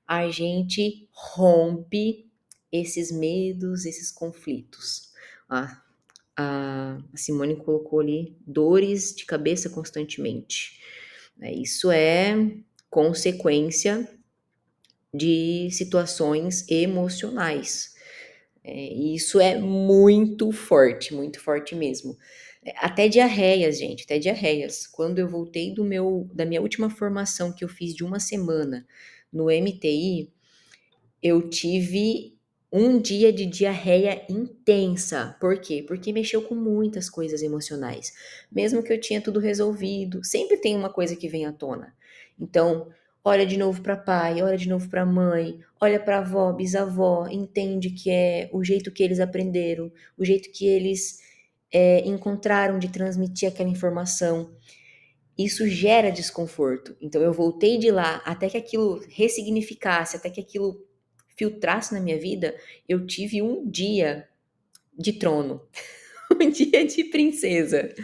[SPEAKER 1] a gente rompe esses medos, esses conflitos. Ah, a Simone colocou ali dores de cabeça constantemente. Isso é consequência de situações emocionais. E isso é muito forte mesmo. Até diarreias, gente, até diarreias. Quando eu voltei da minha última formação que eu fiz de uma semana no MTI, eu tive um dia de diarreia intensa. Por quê? Porque mexeu com muitas coisas emocionais. Mesmo que eu tinha tudo resolvido, sempre tem uma coisa que vem à tona. Então, olha de novo para pai, olha de novo para mãe, olha para avó, bisavó, entende que é o jeito que eles aprenderam, o jeito que eles encontraram de transmitir aquela informação. Isso gera desconforto. Então eu voltei de lá até que aquilo ressignificasse, até que aquilo filtrasse na minha vida, eu tive um dia de trono, um dia de princesa.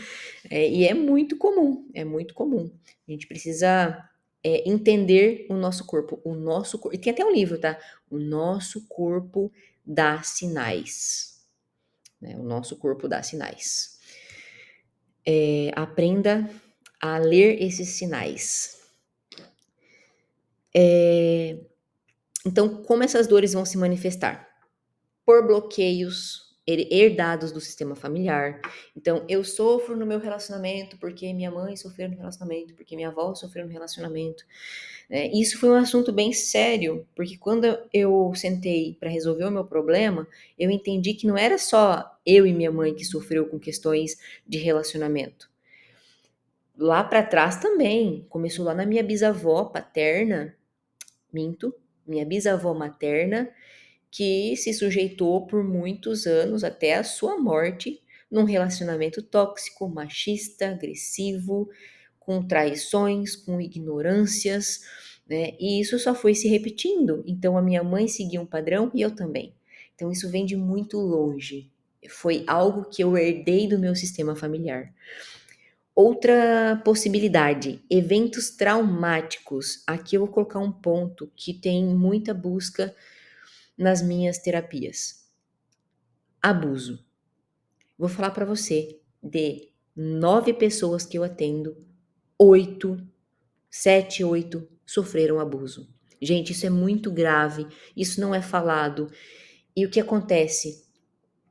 [SPEAKER 1] E é muito comum, é muito comum. A gente precisa entender o nosso corpo. O nosso corpo. E tem até um livro, tá? O nosso corpo dá sinais. Né? O nosso corpo dá sinais. Aprenda a ler esses sinais. Então, como essas dores vão se manifestar? Por bloqueios herdados do sistema familiar. Então, eu sofro no meu relacionamento porque minha mãe sofreu no relacionamento, porque minha avó sofreu no relacionamento. Isso foi um assunto bem sério, porque quando eu sentei para resolver o meu problema, eu entendi que não era só eu e minha mãe que sofreu com questões de relacionamento. Lá para trás também, começou lá na minha bisavó paterna, minha bisavó materna, que se sujeitou por muitos anos até a sua morte num relacionamento tóxico, machista, agressivo, com traições, com ignorâncias, né? E isso só foi se repetindo. Então a minha mãe seguia um padrão e eu também. Então isso vem de muito longe. Foi algo que eu herdei do meu sistema familiar. Outra possibilidade, eventos traumáticos. Aqui eu vou colocar um ponto que tem muita busca nas minhas terapias. Abuso. Vou falar para você, de 9 pessoas que eu atendo, 8, 7, 8 sofreram abuso. Gente, isso é muito grave, isso não é falado. E o que acontece?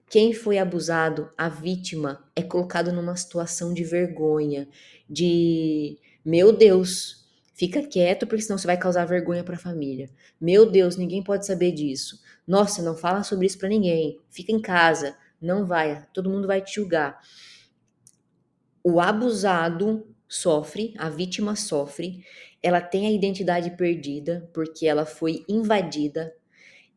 [SPEAKER 1] Quem foi abusado, a vítima, é colocado numa situação de vergonha, de meu Deus, fica quieto porque senão você vai causar vergonha para a família. Meu Deus, ninguém pode saber disso. Nossa, não fala sobre isso para ninguém. Fica em casa, não vai, todo mundo vai te julgar. O abusado sofre, a vítima sofre, ela tem a identidade perdida porque ela foi invadida,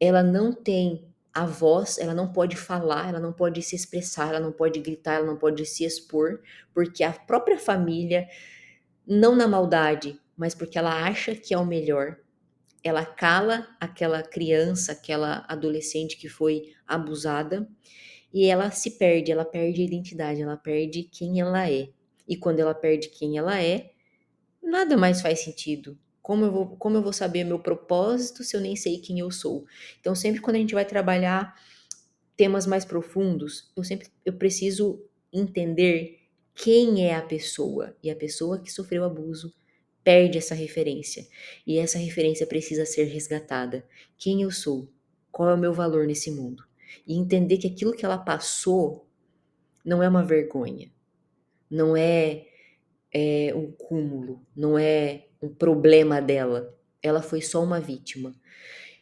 [SPEAKER 1] ela não tem a voz, ela não pode falar, ela não pode se expressar, ela não pode gritar, ela não pode se expor, porque a própria família, não na maldade, mas porque ela acha que é o melhor, ela cala aquela criança, aquela adolescente que foi abusada e ela se perde, ela perde a identidade, ela perde quem ela é. E quando ela perde quem ela é, nada mais faz sentido. Como eu vou saber meu propósito se eu nem sei quem eu sou? Então, sempre quando a gente vai trabalhar temas mais profundos, eu preciso entender quem é a pessoa. E a pessoa que sofreu abuso perde essa referência. E essa referência precisa ser resgatada. Quem eu sou? Qual é o meu valor nesse mundo? E entender que aquilo que ela passou não é uma vergonha, não é um cúmulo, não é um problema dela. Ela foi só uma vítima.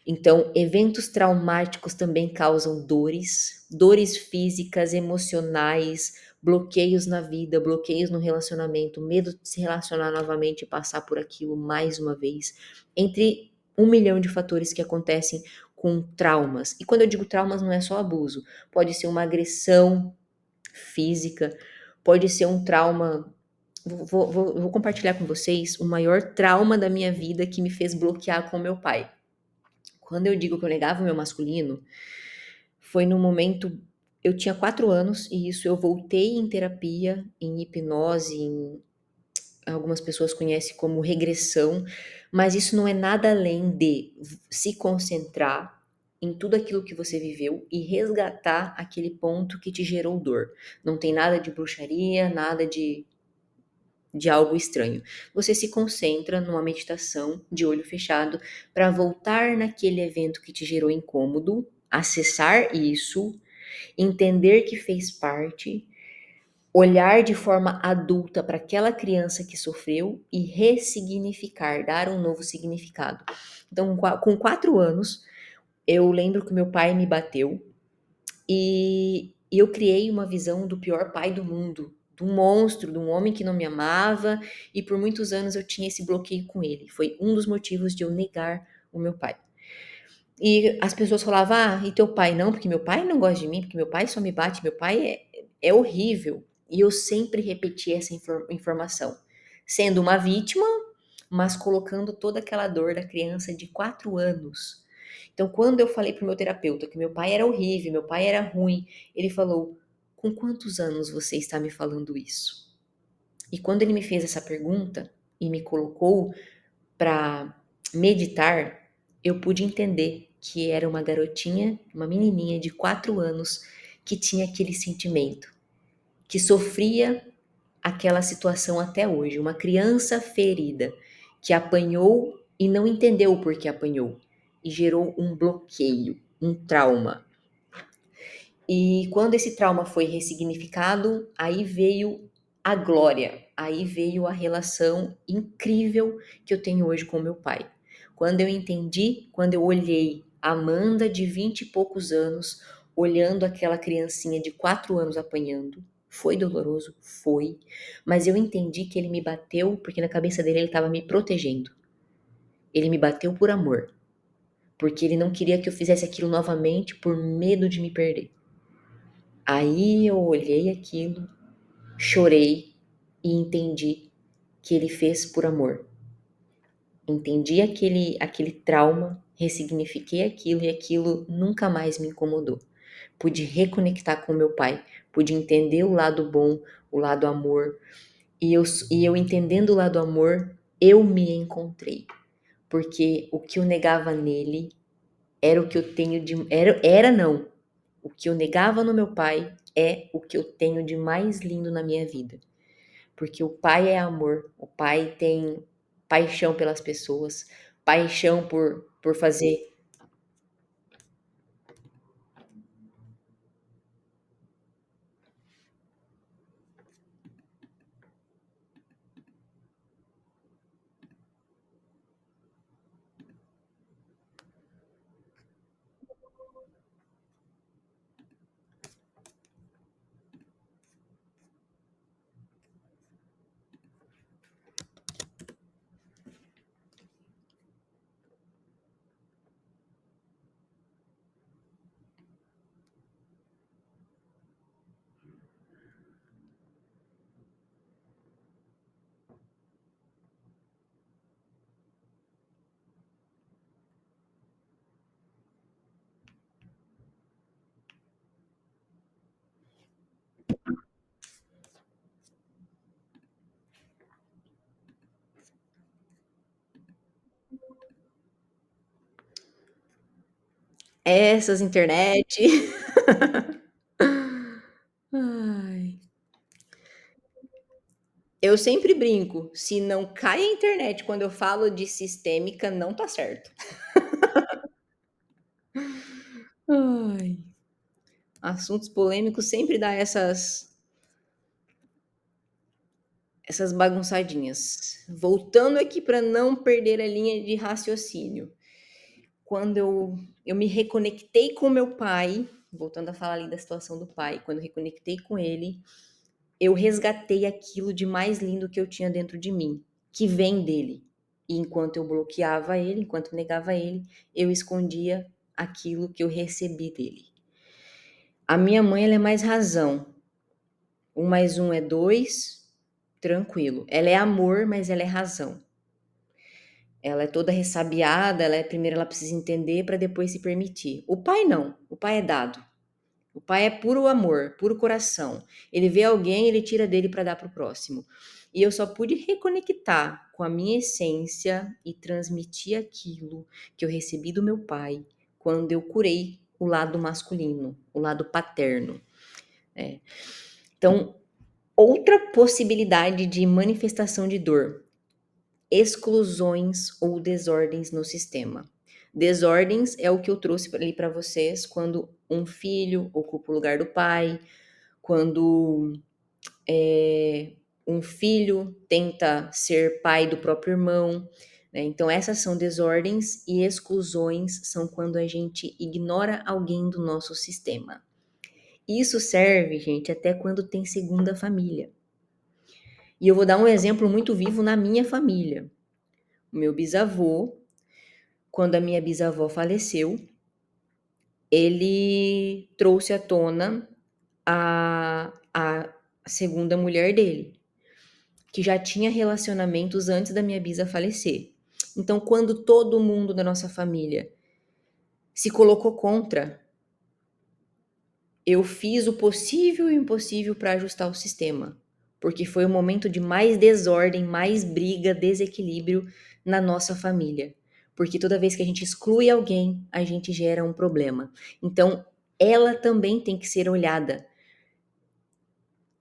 [SPEAKER 1] Então, eventos traumáticos também causam dores, dores físicas, emocionais, bloqueios na vida, bloqueios no relacionamento, medo de se relacionar novamente e passar por aquilo mais uma vez, entre 1 milhão de fatores que acontecem com traumas. E quando eu digo traumas, não é só abuso, pode ser uma agressão física, pode ser um trauma. Vou compartilhar com vocês o maior trauma da minha vida que me fez bloquear com meu pai. Quando eu digo que eu negava o meu masculino, foi no momento. Eu tinha 4 anos e isso eu voltei em terapia, em hipnose, algumas pessoas conhecem como regressão, mas isso não é nada além de se concentrar em tudo aquilo que você viveu e resgatar aquele ponto que te gerou dor. Não tem nada de bruxaria, nada de algo estranho. Você se concentra numa meditação de olho fechado para voltar naquele evento que te gerou incômodo, acessar isso, entender que fez parte, olhar de forma adulta para aquela criança que sofreu e ressignificar, dar um novo significado. Então, com 4 anos, eu lembro que meu pai me bateu e eu criei uma visão do pior pai do mundo, de um monstro, de um homem que não me amava, e por muitos anos eu tinha esse bloqueio com ele. Foi um dos motivos de eu negar o meu pai. E as pessoas falavam: "Ah, e teu pai não? Porque meu pai não gosta de mim, porque meu pai só me bate, meu pai é horrível". E eu sempre repeti essa informação, sendo uma vítima, mas colocando toda aquela dor da criança de 4 anos. Então, quando eu falei para o meu terapeuta que meu pai era horrível, meu pai era ruim, ele falou: "Com quantos anos você está me falando isso?". E quando ele me fez essa pergunta e me colocou para meditar, eu pude entender que era uma garotinha, uma menininha de 4 anos que tinha aquele sentimento, que sofria aquela situação até hoje, uma criança ferida, que apanhou e não entendeu por que apanhou, e gerou um bloqueio, um trauma. E quando esse trauma foi ressignificado, aí veio a glória, aí veio a relação incrível que eu tenho hoje com meu pai. Quando eu entendi, quando eu olhei a Amanda de 20 e poucos anos, olhando aquela criancinha de 4 anos apanhando, foi doloroso, foi, mas eu entendi que ele me bateu porque na cabeça dele ele estava me protegendo. Ele me bateu por amor, porque ele não queria que eu fizesse aquilo novamente por medo de me perder. Aí eu olhei aquilo, chorei e entendi que ele fez por amor. Entendi aquele trauma, ressignifiquei aquilo e aquilo nunca mais me incomodou. Pude reconectar com meu pai, pude entender o lado bom, o lado amor, e eu entendendo o lado amor, eu me encontrei. Porque o que eu negava nele era o que eu tenho de. Era não. O que eu negava no meu pai é o que eu tenho de mais lindo na minha vida. Porque o pai é amor, o pai tem paixão pelas pessoas, paixão por fazer. Essas internet. Ai. Eu sempre brinco, se não cai a internet quando eu falo de sistêmica, não tá certo. Ai. Assuntos polêmicos sempre dá essas bagunçadinhas. Voltando aqui para não perder a linha de raciocínio. Quando eu me reconectei com meu pai, voltando a falar ali da situação do pai, quando eu reconectei com ele, eu resgatei aquilo de mais lindo que eu tinha dentro de mim, que vem dele. E enquanto eu bloqueava ele, enquanto eu negava ele, eu escondia aquilo que eu recebi dele. A minha mãe, ela é mais razão. 1 mais 1 é 2, tranquilo. Ela é amor, mas ela é razão. Ela é toda ressabiada, primeiro ela precisa entender para depois se permitir. O pai não, o pai é dado. O pai é puro amor, puro coração. Ele vê alguém, ele tira dele para dar para o próximo. E eu só pude reconectar com a minha essência e transmitir aquilo que eu recebi do meu pai quando eu curei o lado masculino, o lado paterno. Então, outra possibilidade de manifestação de dor: exclusões ou desordens no sistema. Desordens é o que eu trouxe ali para vocês quando um filho ocupa o lugar do pai, quando um filho tenta ser pai do próprio irmão, né? Então essas são desordens, e exclusões são quando a gente ignora alguém do nosso sistema. Isso serve, gente, até quando tem segunda família. E eu vou dar um exemplo muito vivo na minha família. O meu bisavô, quando a minha bisavó faleceu, ele trouxe à tona a segunda mulher dele, que já tinha relacionamentos antes da minha bisa falecer. Então, quando todo mundo da nossa família se colocou contra, eu fiz o possível e o impossível para ajustar o sistema, porque foi o momento de mais desordem, mais briga, desequilíbrio na nossa família. Porque toda vez que a gente exclui alguém, a gente gera um problema. Então, ela também tem que ser olhada.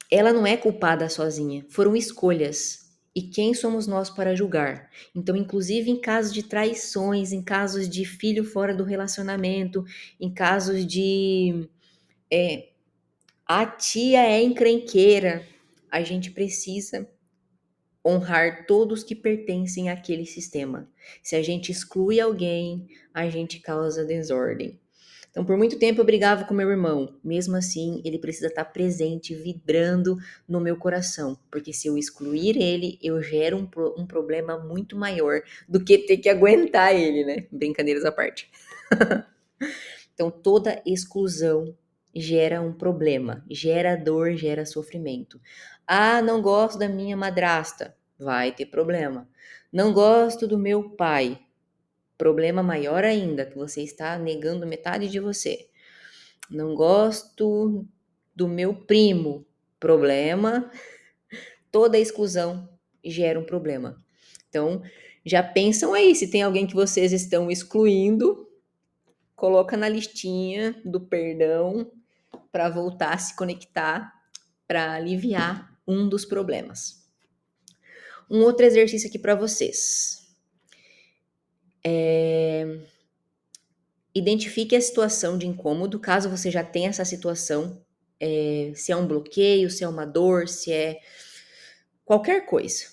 [SPEAKER 1] Ela não é culpada sozinha, foram escolhas. E quem somos nós para julgar? Então, inclusive em casos de traições, em casos de filho fora do relacionamento, em casos de a tia é encrenqueira, a gente precisa honrar todos que pertencem àquele sistema. Se a gente exclui alguém, a gente causa desordem. Então, por muito tempo eu brigava com meu irmão. Mesmo assim, ele precisa estar presente, vibrando no meu coração. Porque se eu excluir ele, eu gero um problema muito maior do que ter que aguentar ele, né? Brincadeiras à parte. Então, toda exclusão gera um problema, gera dor, gera sofrimento. Ah, não gosto da minha madrasta, vai ter problema. Não gosto do meu pai, problema maior ainda, que você está negando metade de você. Não gosto do meu primo, problema. Toda exclusão gera um problema. Então, já pensam aí, se tem alguém que vocês estão excluindo, coloca na listinha do perdão para voltar a se conectar, para aliviar um dos problemas. Um outro exercício aqui para vocês. Identifique a situação de incômodo, caso você já tenha essa situação, se é um bloqueio, se é uma dor, se é qualquer coisa.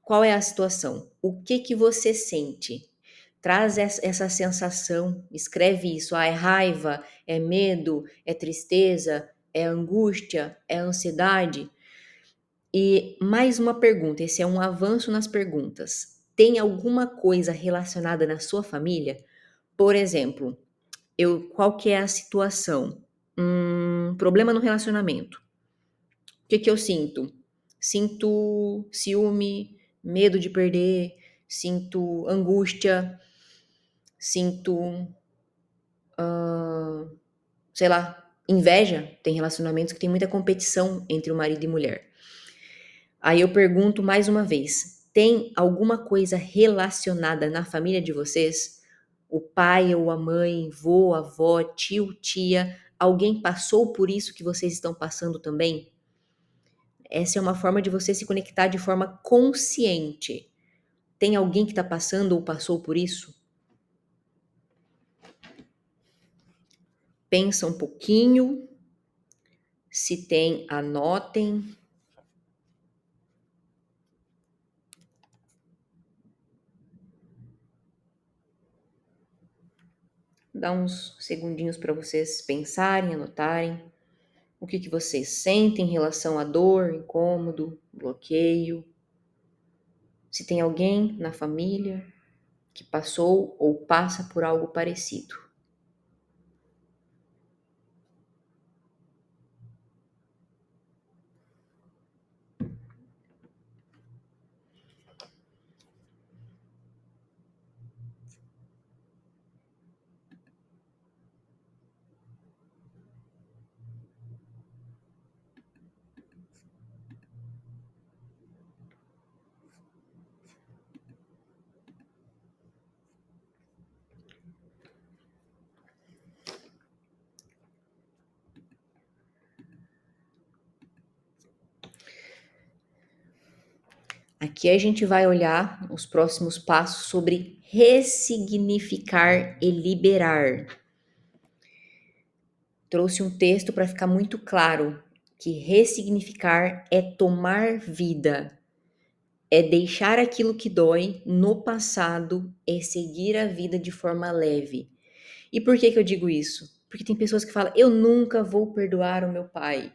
[SPEAKER 1] Qual é a situação? O que você sente? Traz essa sensação, escreve isso. É raiva, é medo, é tristeza, é angústia, é ansiedade? E mais uma pergunta, esse é um avanço nas perguntas. Tem alguma coisa relacionada na sua família? Por exemplo, qual que é a situação? Problema no relacionamento. O que eu sinto? Sinto ciúme, medo de perder, sinto angústia, sinto, sei lá, inveja. Tem relacionamentos que tem muita competição entre o marido e mulher. Aí eu pergunto mais uma vez: tem alguma coisa relacionada na família de vocês? O pai ou a mãe, vô, avó, tio, tia, alguém passou por isso que vocês estão passando também? Essa é uma forma de você se conectar de forma consciente. Tem alguém que está passando ou passou por isso? Pensa um pouquinho. Se tem, anotem. Dá uns segundinhos para vocês pensarem, anotarem. O que vocês sentem em relação à dor, incômodo, bloqueio? Se tem alguém na família que passou ou passa por algo parecido. Aqui a gente vai olhar os próximos passos sobre ressignificar e liberar. Trouxe um texto para ficar muito claro que ressignificar é tomar vida, é deixar aquilo que dói no passado e seguir a vida de forma leve. E por que eu digo isso? Porque tem pessoas que falam, eu nunca vou perdoar o meu pai.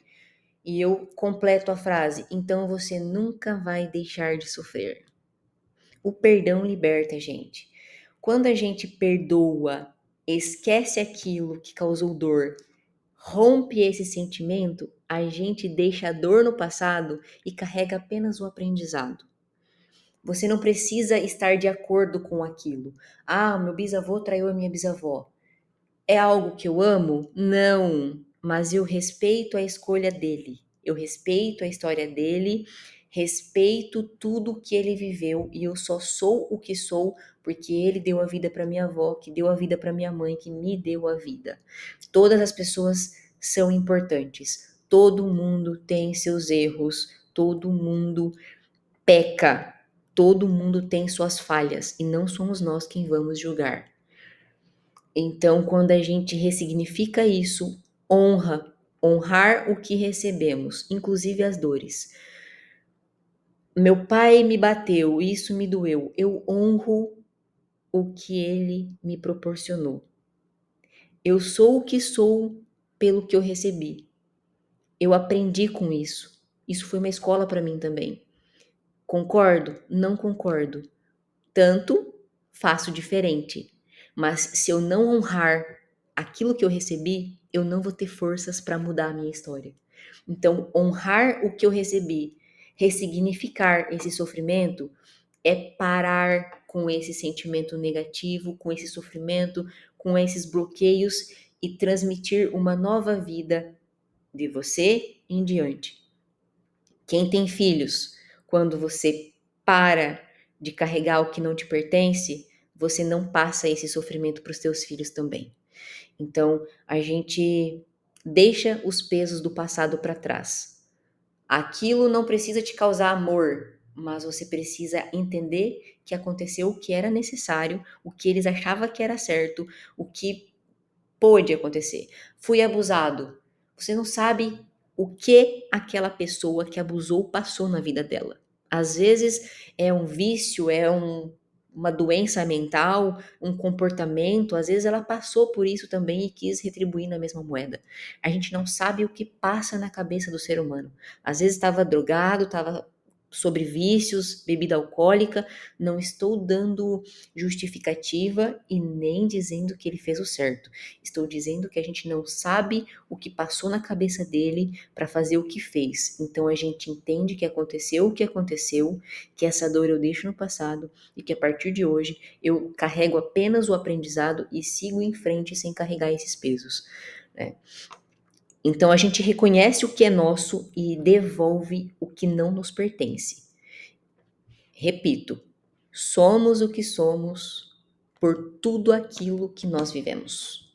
[SPEAKER 1] E eu completo a frase, então você nunca vai deixar de sofrer. O perdão liberta, gente. Quando a gente perdoa, esquece aquilo que causou dor, rompe esse sentimento, a gente deixa a dor no passado e carrega apenas o aprendizado. Você não precisa estar de acordo com aquilo. Ah, meu bisavô traiu a minha bisavó. É algo que eu amo? Não, mas eu respeito a escolha dele. Eu respeito a história dele, respeito tudo que ele viveu e eu só sou o que sou porque ele deu a vida para minha avó, que deu a vida para minha mãe, que me deu a vida. Todas as pessoas são importantes. Todo mundo tem seus erros, todo mundo peca, todo mundo tem suas falhas e não somos nós quem vamos julgar. Então, quando a gente ressignifica isso, honrar o que recebemos, inclusive as dores. Meu pai me bateu, isso me doeu. Eu honro o que ele me proporcionou. Eu sou o que sou pelo que eu recebi. Eu aprendi com isso. Isso foi uma escola para mim também. Concordo? Não concordo. Tanto faço diferente. Mas se eu não honrar aquilo que eu recebi, eu não vou ter forças para mudar a minha história. Então, honrar o que eu recebi, ressignificar esse sofrimento, é parar com esse sentimento negativo, com esse sofrimento, com esses bloqueios e transmitir uma nova vida de você em diante. Quem tem filhos, quando você para de carregar o que não te pertence, você não passa esse sofrimento para os teus filhos também. Então, a gente deixa os pesos do passado para trás. Aquilo não precisa te causar amor, mas você precisa entender que aconteceu o que era necessário, o que eles achavam que era certo, o que pôde acontecer. Fui abusado. Você não sabe o que aquela pessoa que abusou passou na vida dela. Às vezes é um vício, uma doença mental, um comportamento. Às vezes ela passou por isso também e quis retribuir na mesma moeda. A gente não sabe o que passa na cabeça do ser humano. Às vezes estava drogado, estava sobre vícios, bebida alcoólica. Não estou dando justificativa e nem dizendo que ele fez o certo. Estou dizendo que a gente não sabe o que passou na cabeça dele para fazer o que fez. Então a gente entende que aconteceu o que aconteceu, que essa dor eu deixo no passado e que a partir de hoje eu carrego apenas o aprendizado e sigo em frente sem carregar esses pesos, né? Então a gente reconhece o que é nosso e devolve o que não nos pertence. Repito, somos o que somos por tudo aquilo que nós vivemos.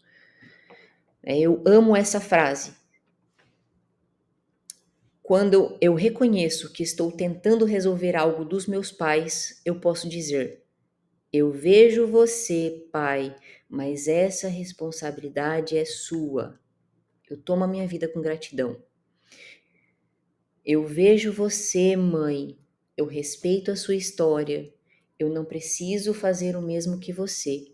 [SPEAKER 1] Eu amo essa frase. Quando eu reconheço que estou tentando resolver algo dos meus pais, eu posso dizer: eu vejo você, pai, mas essa responsabilidade é sua. Eu tomo a minha vida com gratidão. Eu vejo você, mãe. Eu respeito a sua história. Eu não preciso fazer o mesmo que você.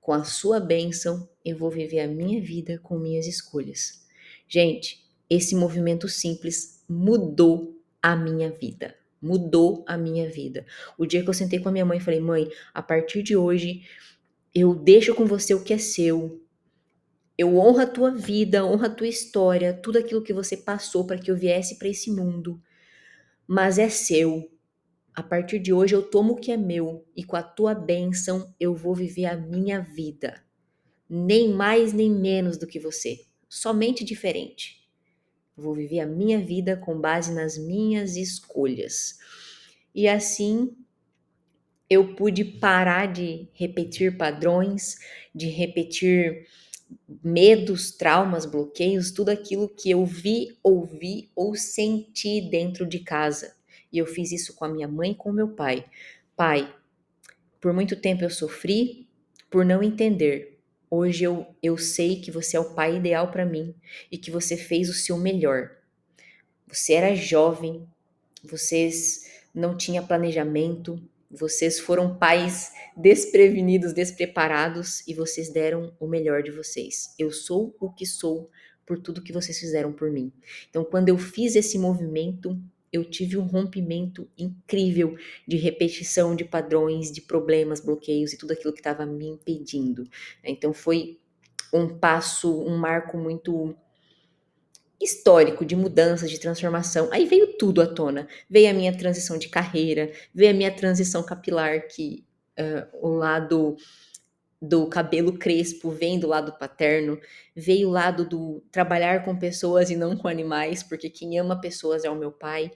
[SPEAKER 1] Com a sua bênção, eu vou viver a minha vida com minhas escolhas. Gente, esse movimento simples mudou a minha vida. Mudou a minha vida. O dia que eu sentei com a minha mãe, falei: mãe, a partir de hoje, eu deixo com você o que é seu. Eu honro a tua vida, honro a tua história, tudo aquilo que você passou para que eu viesse para esse mundo. Mas é seu. A partir de hoje, eu tomo o que é meu e com a tua bênção, eu vou viver a minha vida. Nem mais nem menos do que você, somente diferente. Vou viver a minha vida com base nas minhas escolhas. E assim eu pude parar de repetir padrões, de repetir medos, traumas, bloqueios, tudo aquilo que eu vi, ouvi ou senti dentro de casa. E eu fiz isso com a minha mãe e com o meu pai. Pai, por muito tempo eu sofri por não entender. Hoje eu sei que você é o pai ideal para mim e que você fez o seu melhor. Você era jovem, vocês não tinham planejamento, vocês foram pais desprevenidos, despreparados e vocês deram o melhor de vocês. Eu sou o que sou por tudo que vocês fizeram por mim. Então, quando eu fiz esse movimento, eu tive um rompimento incrível de repetição de padrões, de problemas, bloqueios e tudo aquilo que estava me impedindo. Então, foi um passo, um marco muito histórico de mudança, de transformação. Aí veio tudo à tona. Veio a minha transição de carreira, veio a minha transição capilar, que o lado do cabelo crespo vem do lado paterno, veio o lado do trabalhar com pessoas e não com animais, porque quem ama pessoas é o meu pai.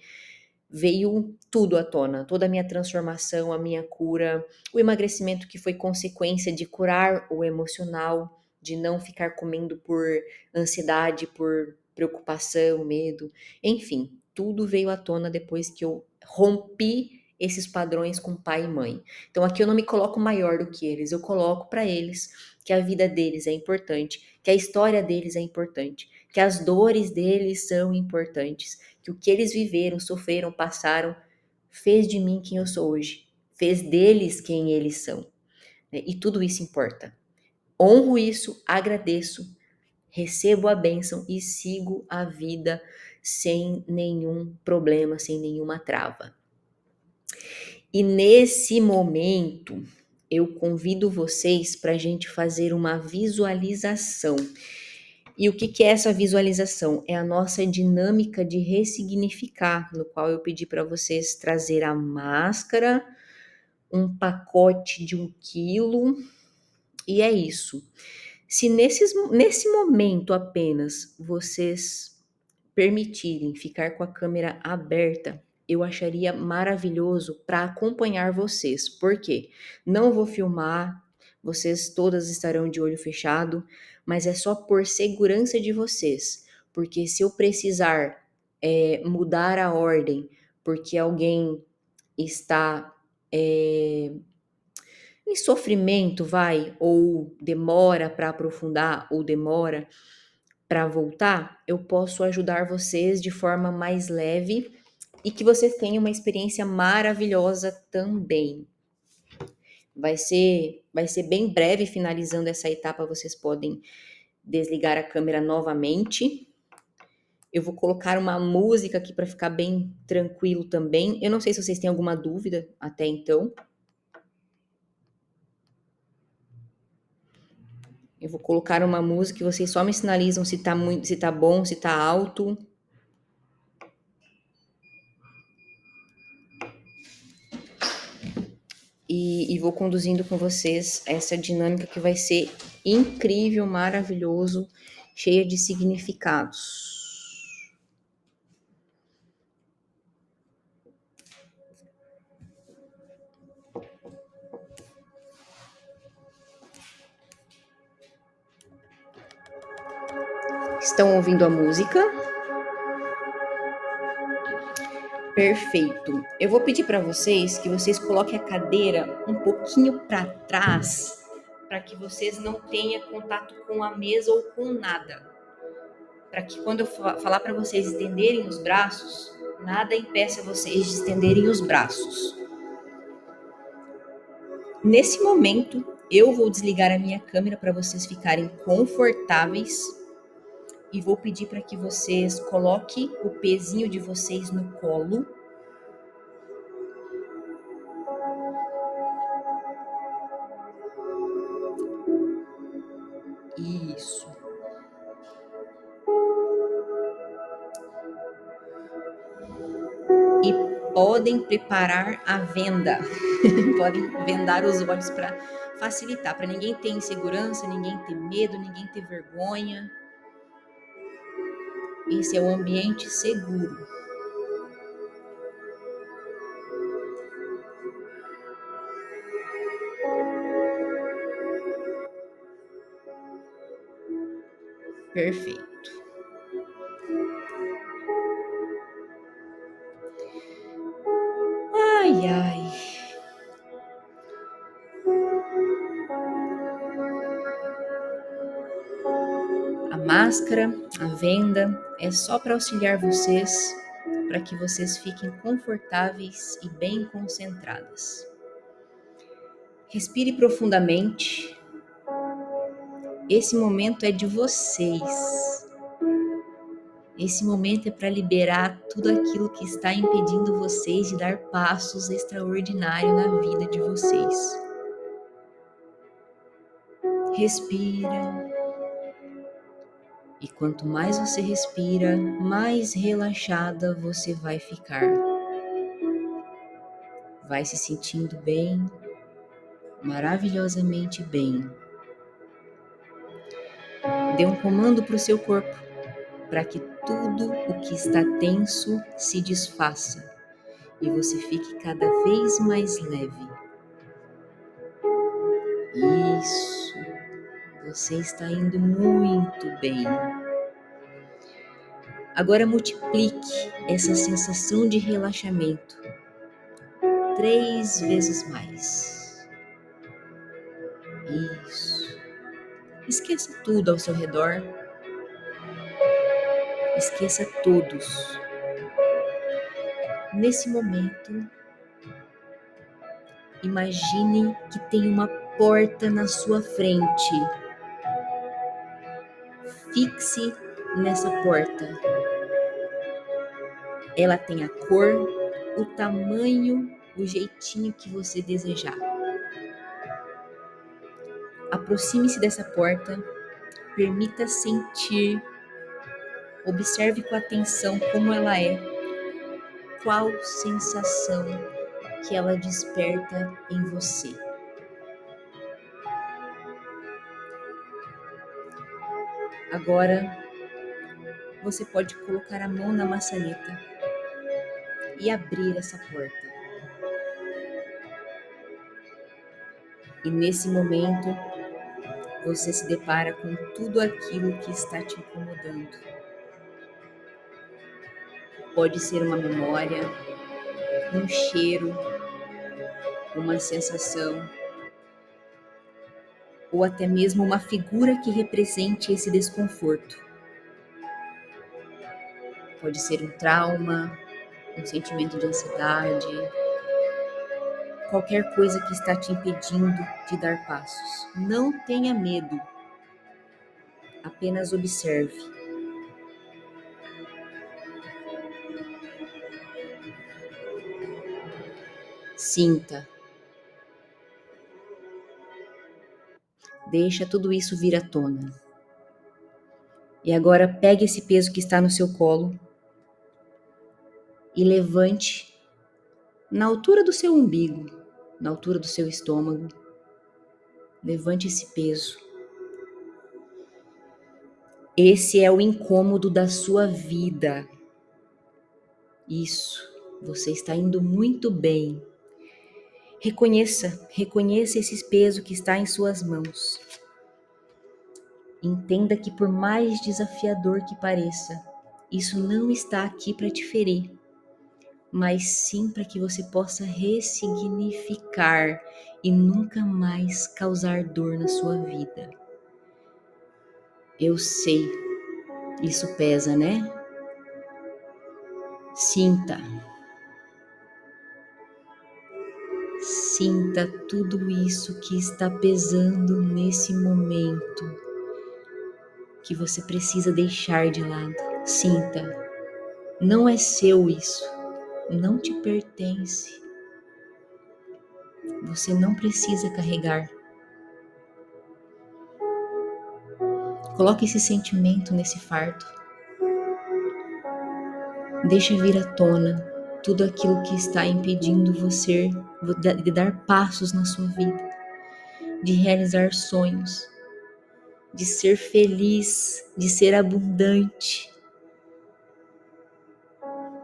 [SPEAKER 1] Veio tudo à tona, toda a minha transformação, a minha cura, o emagrecimento que foi consequência de curar o emocional, de não ficar comendo por ansiedade, por preocupação, medo, enfim, tudo veio à tona depois que eu rompi esses padrões com pai e mãe. Então aqui eu não me coloco maior do que eles, eu coloco para eles que a vida deles é importante, que a história deles é importante, que as dores deles são importantes, que o que eles viveram, sofreram, passaram, fez de mim quem eu sou hoje, fez deles quem eles são, né? E tudo isso importa. Honro isso, agradeço, recebo a bênção e sigo a vida sem nenhum problema, sem nenhuma trava. E nesse momento, eu convido vocês para a gente fazer uma visualização. E o que é essa visualização? É a nossa dinâmica de ressignificar, no qual eu pedi para vocês trazer a máscara, um pacote de 1 quilo, e é isso. Se nesse momento apenas vocês permitirem ficar com a câmera aberta, eu acharia maravilhoso para acompanhar vocês. Por quê? Não vou filmar, vocês todas estarão de olho fechado, mas é só por segurança de vocês. Porque se eu precisar mudar a ordem, porque alguém está em sofrimento, vai, ou demora para aprofundar, ou demora para voltar, eu posso ajudar vocês de forma mais leve e que vocês tenham uma experiência maravilhosa também. Vai ser bem breve finalizando essa etapa, vocês podem desligar a câmera novamente. Eu vou colocar uma música aqui para ficar bem tranquilo também. Eu não sei se vocês têm alguma dúvida até então. Eu vou colocar uma música e vocês só me sinalizam se tá muito, se tá bom, se tá alto. E vou conduzindo com vocês essa dinâmica que vai ser incrível, maravilhoso, cheia de significados. Estão ouvindo a música? Perfeito. Eu vou pedir para vocês que vocês coloquem a cadeira um pouquinho para trás, para que vocês não tenham contato com a mesa ou com nada. Para que quando eu falar para vocês estenderem os braços, nada impeça vocês de estenderem os braços. Nesse momento, eu vou desligar a minha câmera para vocês ficarem confortáveis e vou pedir para que vocês coloquem o pezinho de vocês no colo. Isso. E podem preparar a venda. Podem vendar os olhos para facilitar, para ninguém ter insegurança, ninguém ter medo, ninguém ter vergonha. Esse é o ambiente seguro. Perfeito. Ai, ai. A máscara, a venda, é só para auxiliar vocês, para que vocês fiquem confortáveis e bem concentradas. Respire profundamente. Esse momento é de vocês. Esse momento é para liberar tudo aquilo que está impedindo vocês de dar passos extraordinários na vida de vocês. Respira. E quanto mais você respira, mais relaxada você vai ficar. Vai se sentindo bem, maravilhosamente bem. Dê um comando para o seu corpo, para que tudo o que está tenso se desfaça e você fique cada vez mais leve. Isso, você está indo muito bem. Agora multiplique essa sensação de relaxamento 3 vezes mais. Isso. Esqueça tudo ao seu redor. Esqueça todos. Nesse momento, imagine que tem uma porta na sua frente. Fixe nessa porta. Ela tem a cor, o tamanho, o jeitinho que você desejar. Aproxime-se dessa porta, permita sentir, observe com atenção como ela é, qual sensação que ela desperta em você. Agora, você pode colocar a mão na maçaneta e abrir essa porta. E nesse momento, você se depara com tudo aquilo que está te incomodando. Pode ser uma memória, um cheiro, uma sensação, ou até mesmo uma figura que represente esse desconforto. Pode ser um trauma, um sentimento de ansiedade, qualquer coisa que está te impedindo de dar passos. Não tenha medo, apenas observe. Sinta. Deixa tudo isso vir à tona. E agora pegue esse peso que está no seu colo e levante na altura do seu umbigo, na altura do seu estômago. Levante esse peso. Esse é o incômodo da sua vida. Isso, você está indo muito bem. Reconheça esse peso que está em suas mãos. Entenda que por mais desafiador que pareça, isso não está aqui para te ferir, mas sim para que você possa ressignificar e nunca mais causar dor na sua vida. Eu sei, isso pesa, né? Sinta. Sinta tudo isso que está pesando nesse momento, que você precisa deixar de lado. Sinta. Não é seu isso. Não te pertence. Você não precisa carregar. Coloque esse sentimento nesse fardo. Deixa vir à tona tudo aquilo que está impedindo você de dar passos na sua vida, de realizar sonhos, de ser feliz, de ser abundante.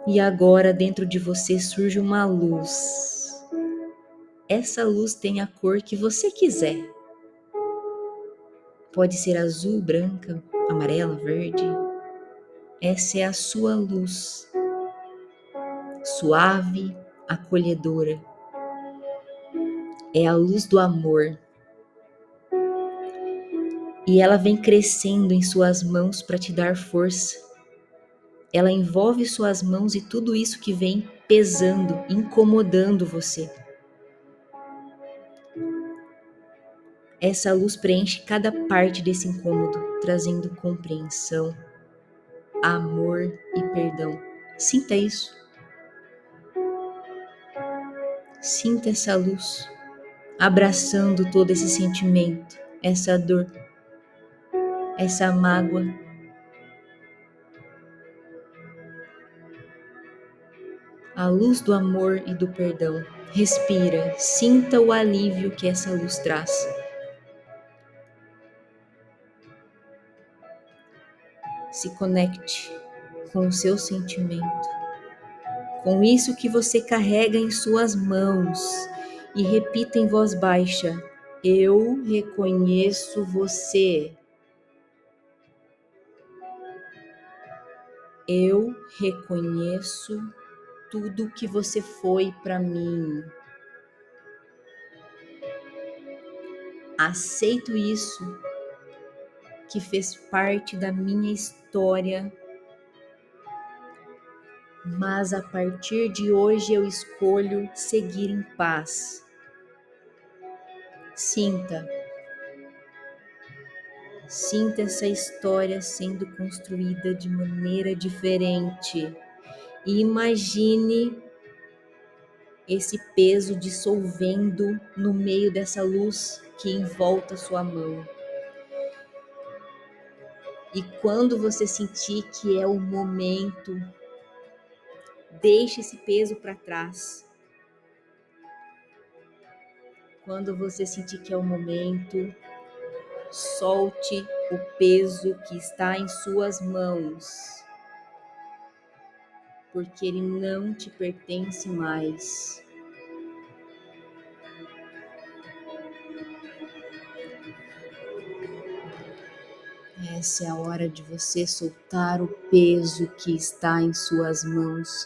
[SPEAKER 1] E agora dentro de você surge uma luz. Essa luz tem a cor que você quiser. Pode ser azul, branca, amarela, verde. Essa é a sua luz. Suave, acolhedora. É a luz do amor. E ela vem crescendo em suas mãos para te dar força. Ela envolve suas mãos e tudo isso que vem pesando, incomodando você. Essa luz preenche cada parte desse incômodo, trazendo compreensão, amor e perdão. Sinta isso. Sinta essa luz abraçando todo esse sentimento, essa dor, essa mágoa. A luz do amor e do perdão. Respira, sinta o alívio que essa luz traz. Se conecte com o seu sentimento, com isso que você carrega em suas mãos e repita em voz baixa: eu reconheço você. Eu reconheço tudo que você foi para mim. Aceito isso que fez parte da minha história, mas a partir de hoje eu escolho seguir em paz. Sinta essa história sendo construída de maneira diferente e imagine esse peso dissolvendo no meio dessa luz que envolta sua mão. E quando você sentir que é o momento, deixe esse peso para trás. Quando você sentir que é o momento, solte o peso que está em suas mãos, porque ele não te pertence mais. Essa é a hora de você soltar o peso que está em suas mãos,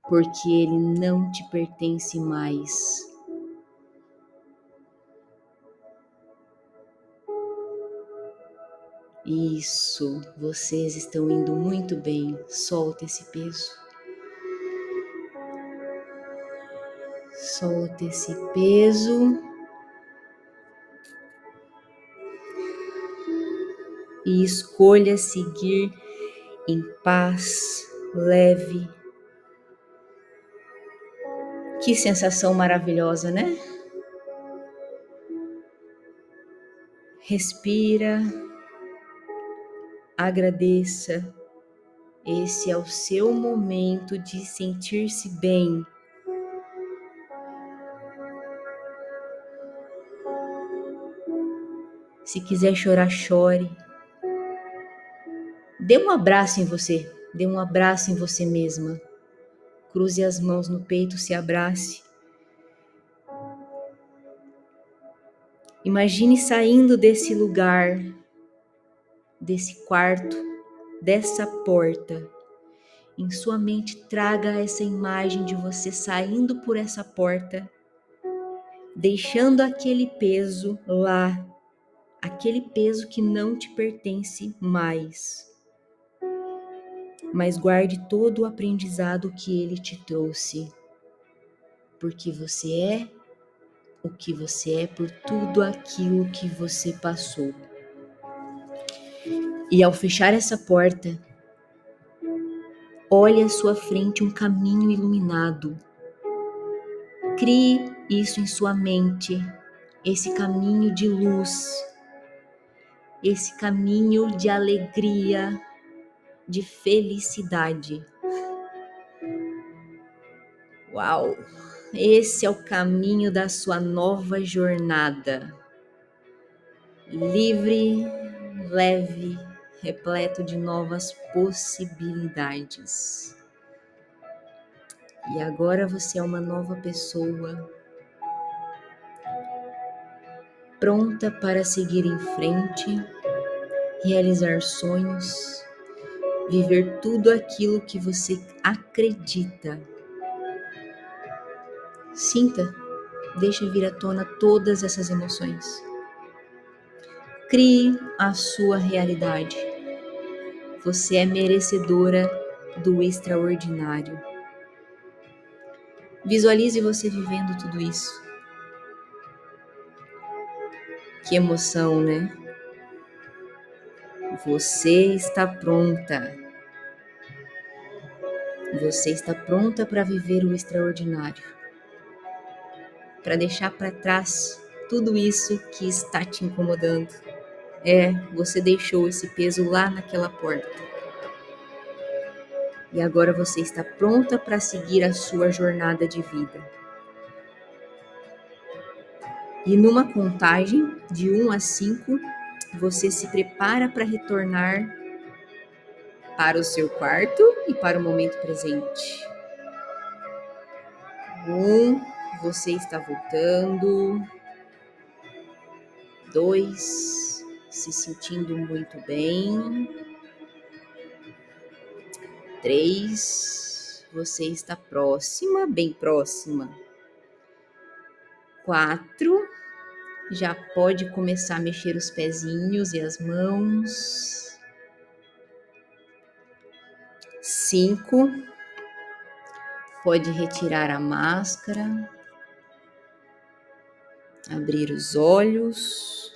[SPEAKER 1] porque ele não te pertence mais. Isso, vocês estão indo muito bem. Solta esse peso. Solta esse peso. E escolha seguir em paz, leve. Que sensação maravilhosa, né? Respira, agradeça. Esse é o seu momento de sentir-se bem. Se quiser chorar, chore. Dê um abraço em você. Dê um abraço em você mesma. Cruze as mãos no peito, se abrace. Imagine saindo desse lugar, desse quarto, dessa porta. Em sua mente, traga essa imagem de você saindo por essa porta, deixando aquele peso lá, aquele peso que não te pertence mais. Mas guarde todo o aprendizado que ele te trouxe, porque você é o que você é por tudo aquilo que você passou. E ao fechar essa porta, olhe à sua frente um caminho iluminado. Crie isso em sua mente, esse caminho de luz, esse caminho de alegria, de felicidade. Uau! Esse é o caminho da sua nova jornada. Livre, leve, repleto de novas possibilidades. E agora você é uma nova pessoa, pronta para seguir em frente, realizar sonhos, viver tudo aquilo que você acredita. Sinta, deixa vir à tona todas essas emoções. Crie a sua realidade. Você é merecedora do extraordinário. Visualize você vivendo tudo isso. Que emoção, né? Você está pronta. Você está pronta para viver o extraordinário. Para deixar para trás tudo isso que está te incomodando. Você deixou esse peso lá naquela porta. E agora você está pronta para seguir a sua jornada de vida. E numa contagem de 1 a 5, você se prepara para retornar para o seu quarto e para o momento presente. 1, você está voltando. 2, se sentindo muito bem. 3, você está próxima, bem próxima. 4, já pode começar a mexer os pezinhos e as mãos. 5, pode retirar a máscara, abrir os olhos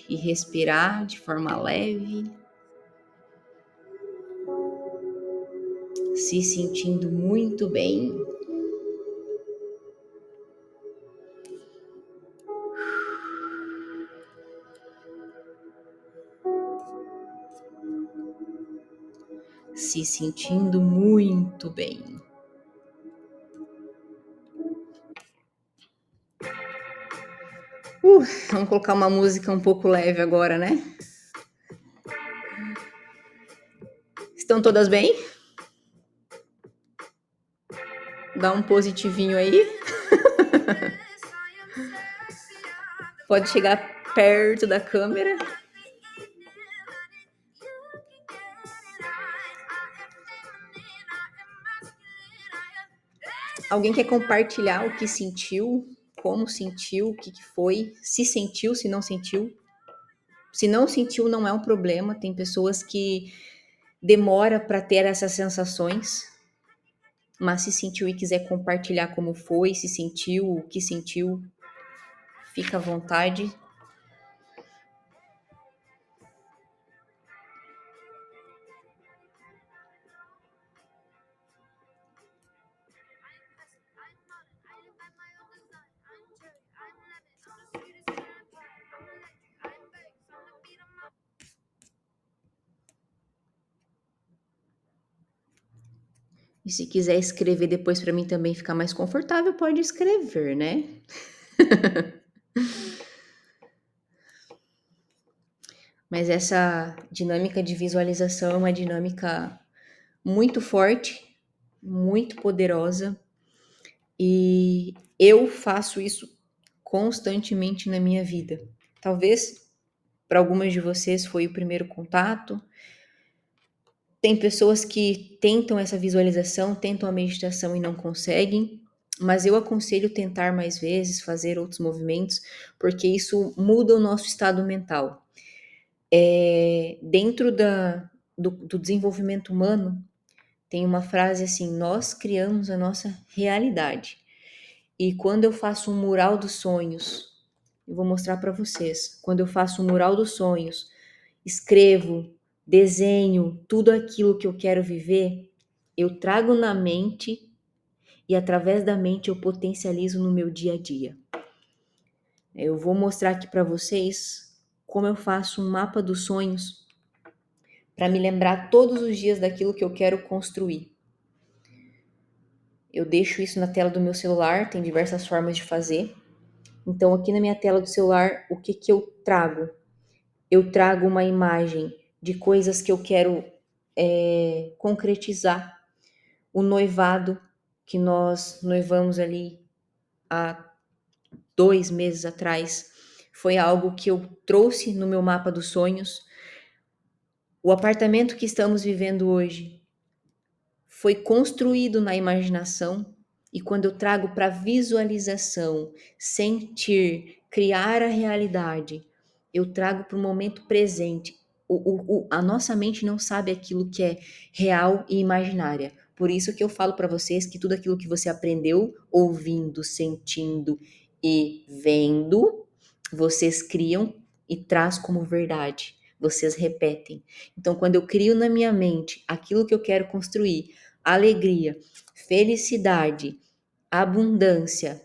[SPEAKER 1] e respirar de forma leve, se sentindo muito bem. Se sentindo muito bem. Vamos colocar uma música um pouco leve agora, né? Estão todas bem? Dá um positivinho aí. Pode chegar perto da câmera. Alguém quer compartilhar o que sentiu? Como sentiu? O que foi? Se sentiu, se não sentiu? Se não sentiu, não é um problema. Tem pessoas que demoram para ter essas sensações. Mas se sentiu e quiser compartilhar como foi, se sentiu, o que sentiu, fica à vontade. E se quiser escrever depois para mim também ficar mais confortável, pode escrever, né? Mas essa dinâmica de visualização é uma dinâmica muito forte, muito poderosa, e eu faço isso constantemente na minha vida. Talvez para algumas de vocês foi o primeiro contato. Tem pessoas que tentam essa visualização, tentam a meditação e não conseguem, mas eu aconselho tentar mais vezes, fazer outros movimentos, porque isso muda o nosso estado mental. Dentro do desenvolvimento humano, tem uma frase assim: nós criamos a nossa realidade. E quando eu faço um mural dos sonhos, eu vou mostrar para vocês, quando eu faço um mural dos sonhos, escrevo, desenho tudo aquilo que eu quero viver, eu trago na mente e através da mente eu potencializo no meu dia a dia. Eu vou mostrar aqui para vocês como eu faço um mapa dos sonhos para me lembrar todos os dias daquilo que eu quero construir. Eu deixo isso na tela do meu celular, tem diversas formas de fazer. Então, aqui na minha tela do celular, o que eu trago? Eu trago uma imagem de coisas que eu quero concretizar. O noivado que nós noivamos ali há 2 meses atrás foi algo que eu trouxe no meu mapa dos sonhos. O apartamento que estamos vivendo hoje foi construído na imaginação, e quando eu trago para visualização, sentir, criar a realidade, eu trago para o momento presente. A nossa mente não sabe aquilo que é real e imaginária. Por isso que eu falo para vocês que tudo aquilo que você aprendeu ouvindo, sentindo e vendo, vocês criam e traz como verdade. Vocês repetem. Então, quando eu crio na minha mente aquilo que eu quero construir, alegria, felicidade, abundância,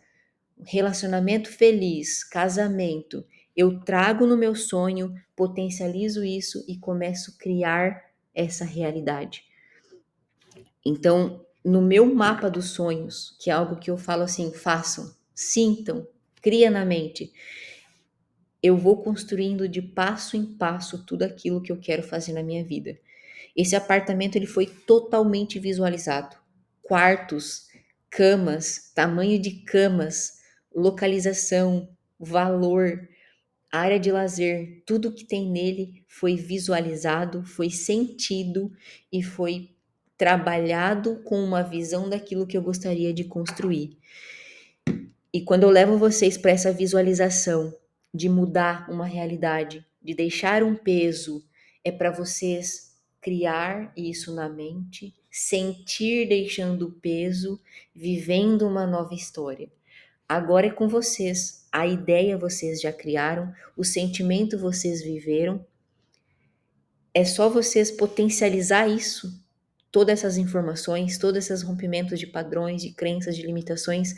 [SPEAKER 1] relacionamento feliz, casamento, eu trago no meu sonho, potencializo isso e começo a criar essa realidade. Então, no meu mapa dos sonhos, que é algo que eu falo assim, façam, sintam, cria na mente, eu vou construindo de passo em passo tudo aquilo que eu quero fazer na minha vida. Esse apartamento ele foi totalmente visualizado. Quartos, camas, tamanho de camas, localização, valor, área de lazer, tudo que tem nele foi visualizado, foi sentido e foi trabalhado com uma visão daquilo que eu gostaria de construir. E quando eu levo vocês para essa visualização de mudar uma realidade, de deixar um peso, é para vocês criar isso na mente, sentir deixando o peso, vivendo uma nova história. Agora é com vocês. A ideia vocês já criaram, o sentimento vocês viveram. É só vocês potencializar isso, todas essas informações, todos esses rompimentos de padrões, de crenças, de limitações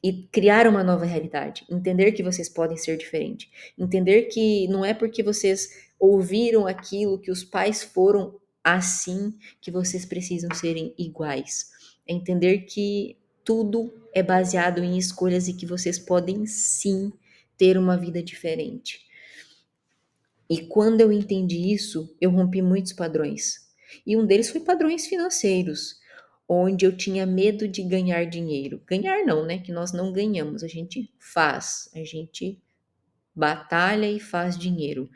[SPEAKER 1] e criar uma nova realidade. Entender que vocês podem ser diferentes. Entender que não é porque vocês ouviram aquilo, que os pais foram assim, que vocês precisam serem iguais. É entender que tudo é baseado em escolhas e que vocês podem sim ter uma vida diferente. E quando eu entendi isso, eu rompi muitos padrões. E um deles foi padrões financeiros, onde eu tinha medo de ganhar dinheiro. Ganhar não, né? Que nós não ganhamos, a gente faz, a gente batalha e faz dinheiro.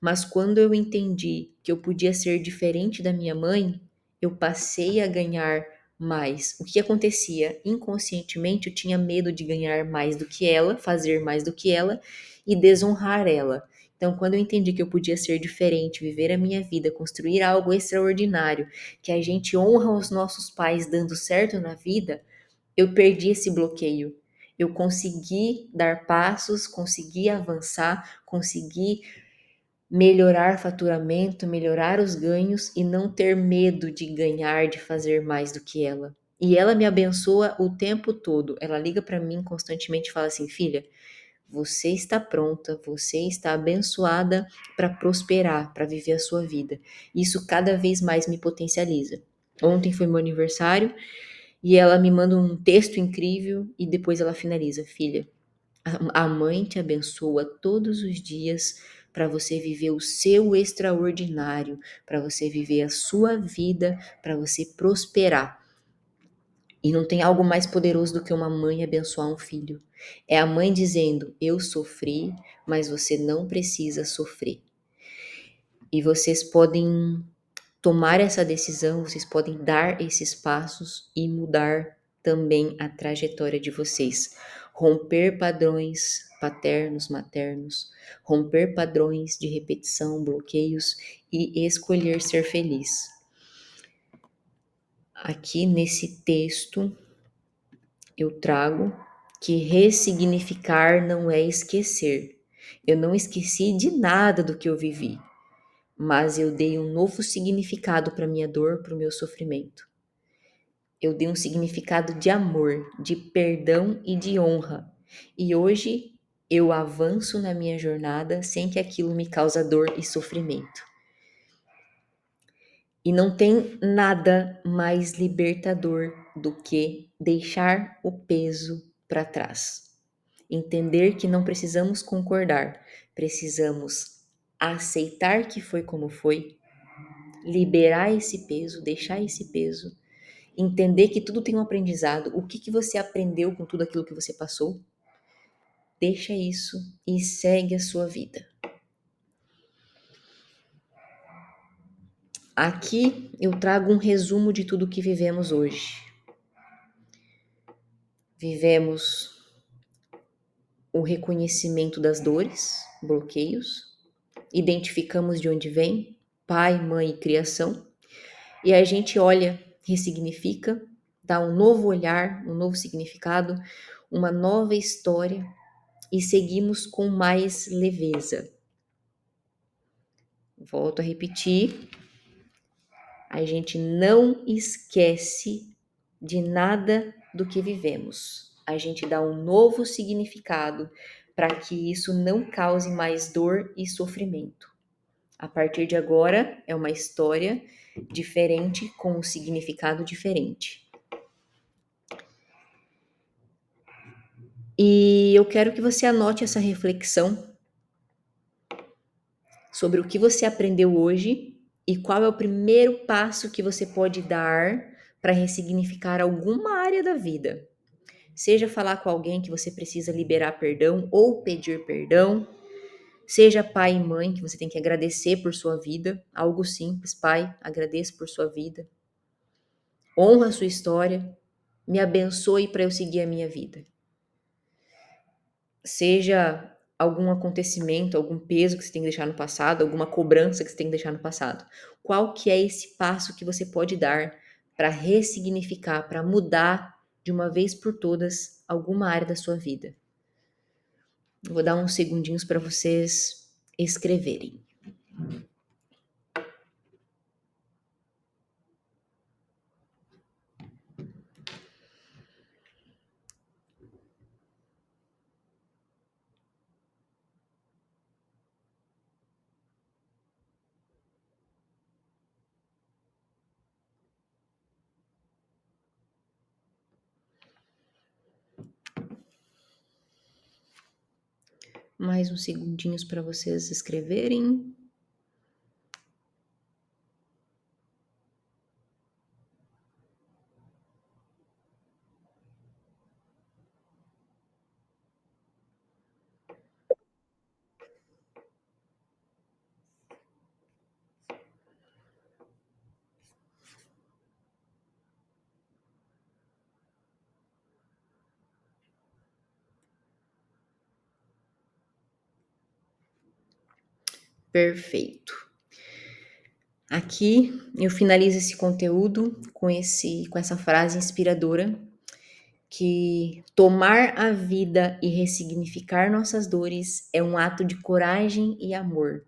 [SPEAKER 1] Mas quando eu entendi que eu podia ser diferente da minha mãe, eu passei a ganhar mais. O que acontecia? Inconscientemente, eu tinha medo de ganhar mais do que ela, fazer mais do que ela e desonrar ela. Então, quando eu entendi que eu podia ser diferente, viver a minha vida, construir algo extraordinário, que a gente honra os nossos pais dando certo na vida, eu perdi esse bloqueio. Eu consegui dar passos, consegui avançar, consegui melhorar faturamento, melhorar os ganhos e não ter medo de ganhar, de fazer mais do que ela. E ela me abençoa o tempo todo. Ela liga para mim constantemente e fala assim: "Filha, você está pronta, você está abençoada para prosperar, para viver a sua vida". Isso cada vez mais me potencializa. Ontem foi meu aniversário e ela me manda um texto incrível e depois ela finaliza: "Filha, a mãe te abençoa todos os dias para você viver o seu extraordinário, para você viver a sua vida, para você prosperar". E não tem algo mais poderoso do que uma mãe abençoar um filho. É a mãe dizendo: "Eu sofri, mas você não precisa sofrer". E vocês podem tomar essa decisão, vocês podem dar esses passos e mudar também a trajetória de vocês. Romper padrões paternos, maternos, romper padrões de repetição, bloqueios e escolher ser feliz. Aqui nesse texto eu trago que ressignificar não é esquecer. Eu não esqueci de nada do que eu vivi, mas eu dei um novo significado para minha dor, para o meu sofrimento. Eu dei um significado de amor, de perdão e de honra. E hoje eu avanço na minha jornada sem que aquilo me cause dor e sofrimento. E não tem nada mais libertador do que deixar o peso para trás. Entender que não precisamos concordar, precisamos aceitar que foi como foi, liberar esse peso, deixar esse peso, entender que tudo tem um aprendizado. O que você aprendeu com tudo aquilo que você passou? Deixa isso e segue a sua vida. Aqui eu trago um resumo de tudo que vivemos hoje. Vivemos o reconhecimento das dores, bloqueios, identificamos de onde vem, pai, mãe e criação, e a gente olha, ressignifica, dá um novo olhar, um novo significado, uma nova história e seguimos com mais leveza. Volto a repetir, a gente não esquece de nada do que vivemos. A gente dá um novo significado para que isso não cause mais dor e sofrimento. A partir de agora é uma história diferente com um significado diferente. E eu quero que você anote essa reflexão sobre o que você aprendeu hoje e qual é o primeiro passo que você pode dar para ressignificar alguma área da vida. Seja falar com alguém que você precisa liberar perdão ou pedir perdão, seja pai e mãe que você tem que agradecer por sua vida, algo simples, pai, agradeço por sua vida. Honra a sua história, me abençoe para eu seguir a minha vida. Seja algum acontecimento, algum peso que você tem que deixar no passado, alguma cobrança que você tem que deixar no passado. Qual que é esse passo que você pode dar para ressignificar, para mudar de uma vez por todas alguma área da sua vida? Vou dar uns segundinhos para vocês escreverem. Mais uns segundinhos para vocês escreverem. Perfeito. Aqui eu finalizo esse conteúdo com essa frase inspiradora que tomar a vida e ressignificar nossas dores é um ato de coragem e amor.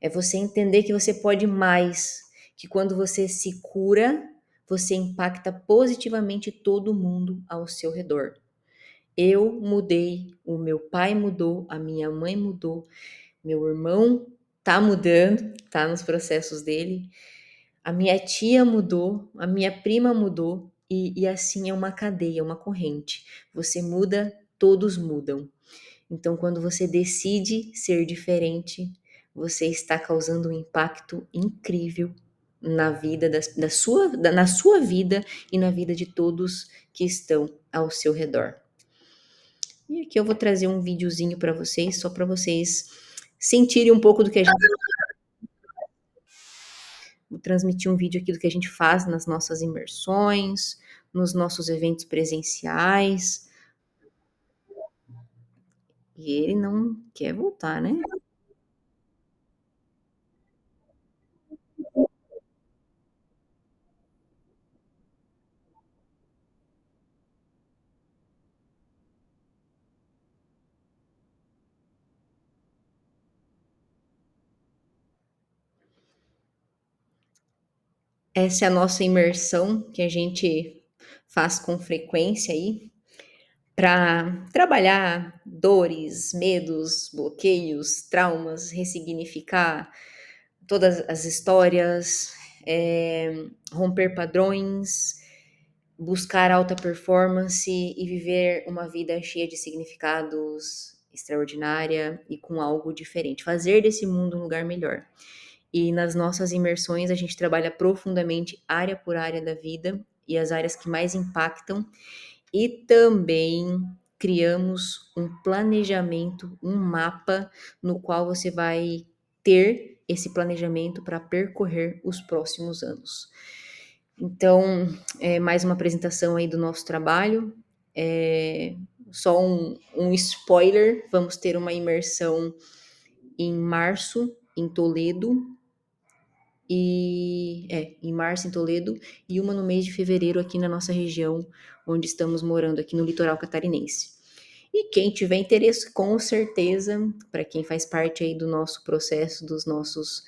[SPEAKER 1] É você entender que você pode mais, que quando você se cura, você impacta positivamente todo mundo ao seu redor. Eu mudei, o meu pai mudou, a minha mãe mudou, meu irmão tá mudando, tá nos processos dele. A minha tia mudou, a minha prima mudou, e assim é uma cadeia, uma corrente. Você muda, todos mudam. Então, quando você decide ser diferente, você está causando um impacto incrível na vida na sua vida e na vida de todos que estão ao seu redor. E aqui eu vou trazer um videozinho para vocês, só para vocês sentirem um pouco do que a gente. Vou transmitir um vídeo aqui do que a gente faz nas nossas imersões, nos nossos eventos presenciais. E ele não quer voltar, né? Essa é a nossa imersão que a gente faz com frequência aí para trabalhar dores, medos, bloqueios, traumas, ressignificar todas as histórias, romper padrões, buscar alta performance e viver uma vida cheia de significados, extraordinária e com algo diferente. Fazer desse mundo um lugar melhor. E nas nossas imersões a gente trabalha profundamente área por área da vida e as áreas que mais impactam e também criamos um planejamento, um mapa no qual você vai ter esse planejamento para percorrer os próximos anos. Então, mais uma apresentação aí do nosso trabalho. É, só um spoiler: vamos ter uma imersão em março, em Toledo, em março em Toledo, e uma no mês de fevereiro aqui na nossa região, onde estamos morando, aqui no litoral catarinense. E quem tiver interesse, com certeza, para quem faz parte aí do nosso processo, dos nossos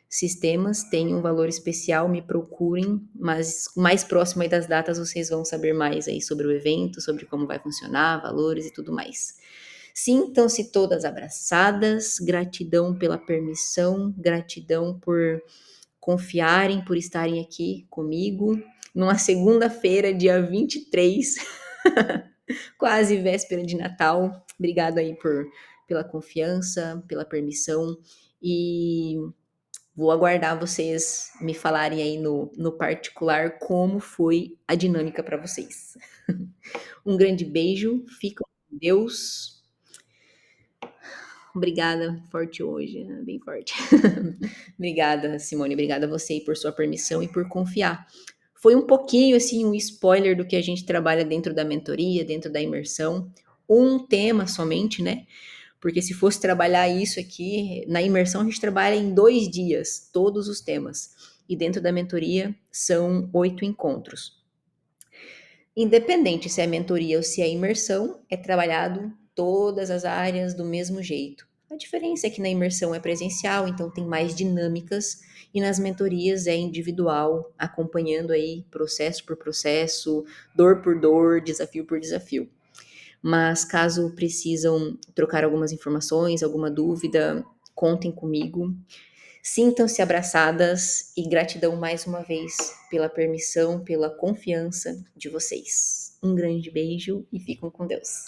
[SPEAKER 1] sistemas, tem um valor especial, me procurem, mas mais próximo aí das datas vocês vão saber mais aí sobre o evento, sobre como vai funcionar, valores e tudo mais. Sintam-se todas abraçadas, gratidão pela permissão, gratidão por confiarem, por estarem aqui comigo, numa segunda-feira, dia 23, quase véspera de Natal. Obrigada aí pela confiança, pela permissão, e vou aguardar vocês me falarem aí no particular como foi a dinâmica para vocês. Um grande beijo, fica com Deus. Obrigada, forte hoje, né? Bem forte. Obrigada, Simone, obrigada a você por sua permissão e por confiar. Foi um pouquinho, assim, um spoiler do que a gente trabalha dentro da mentoria, dentro da imersão. Um tema somente, né? Porque se fosse trabalhar isso aqui, na imersão a gente trabalha em 2 dias, todos os temas. E dentro da mentoria são 8 encontros. Independente se é mentoria ou se é imersão, é trabalhado todas as áreas do mesmo jeito. A diferença é que na imersão é presencial, então tem mais dinâmicas, e nas mentorias é individual, acompanhando aí processo por processo, dor por dor, desafio por desafio. Mas caso precisam trocar algumas informações, alguma dúvida, contem comigo. Sintam-se abraçadas e gratidão mais uma vez pela permissão, pela confiança de vocês. Um grande beijo e fiquem com Deus.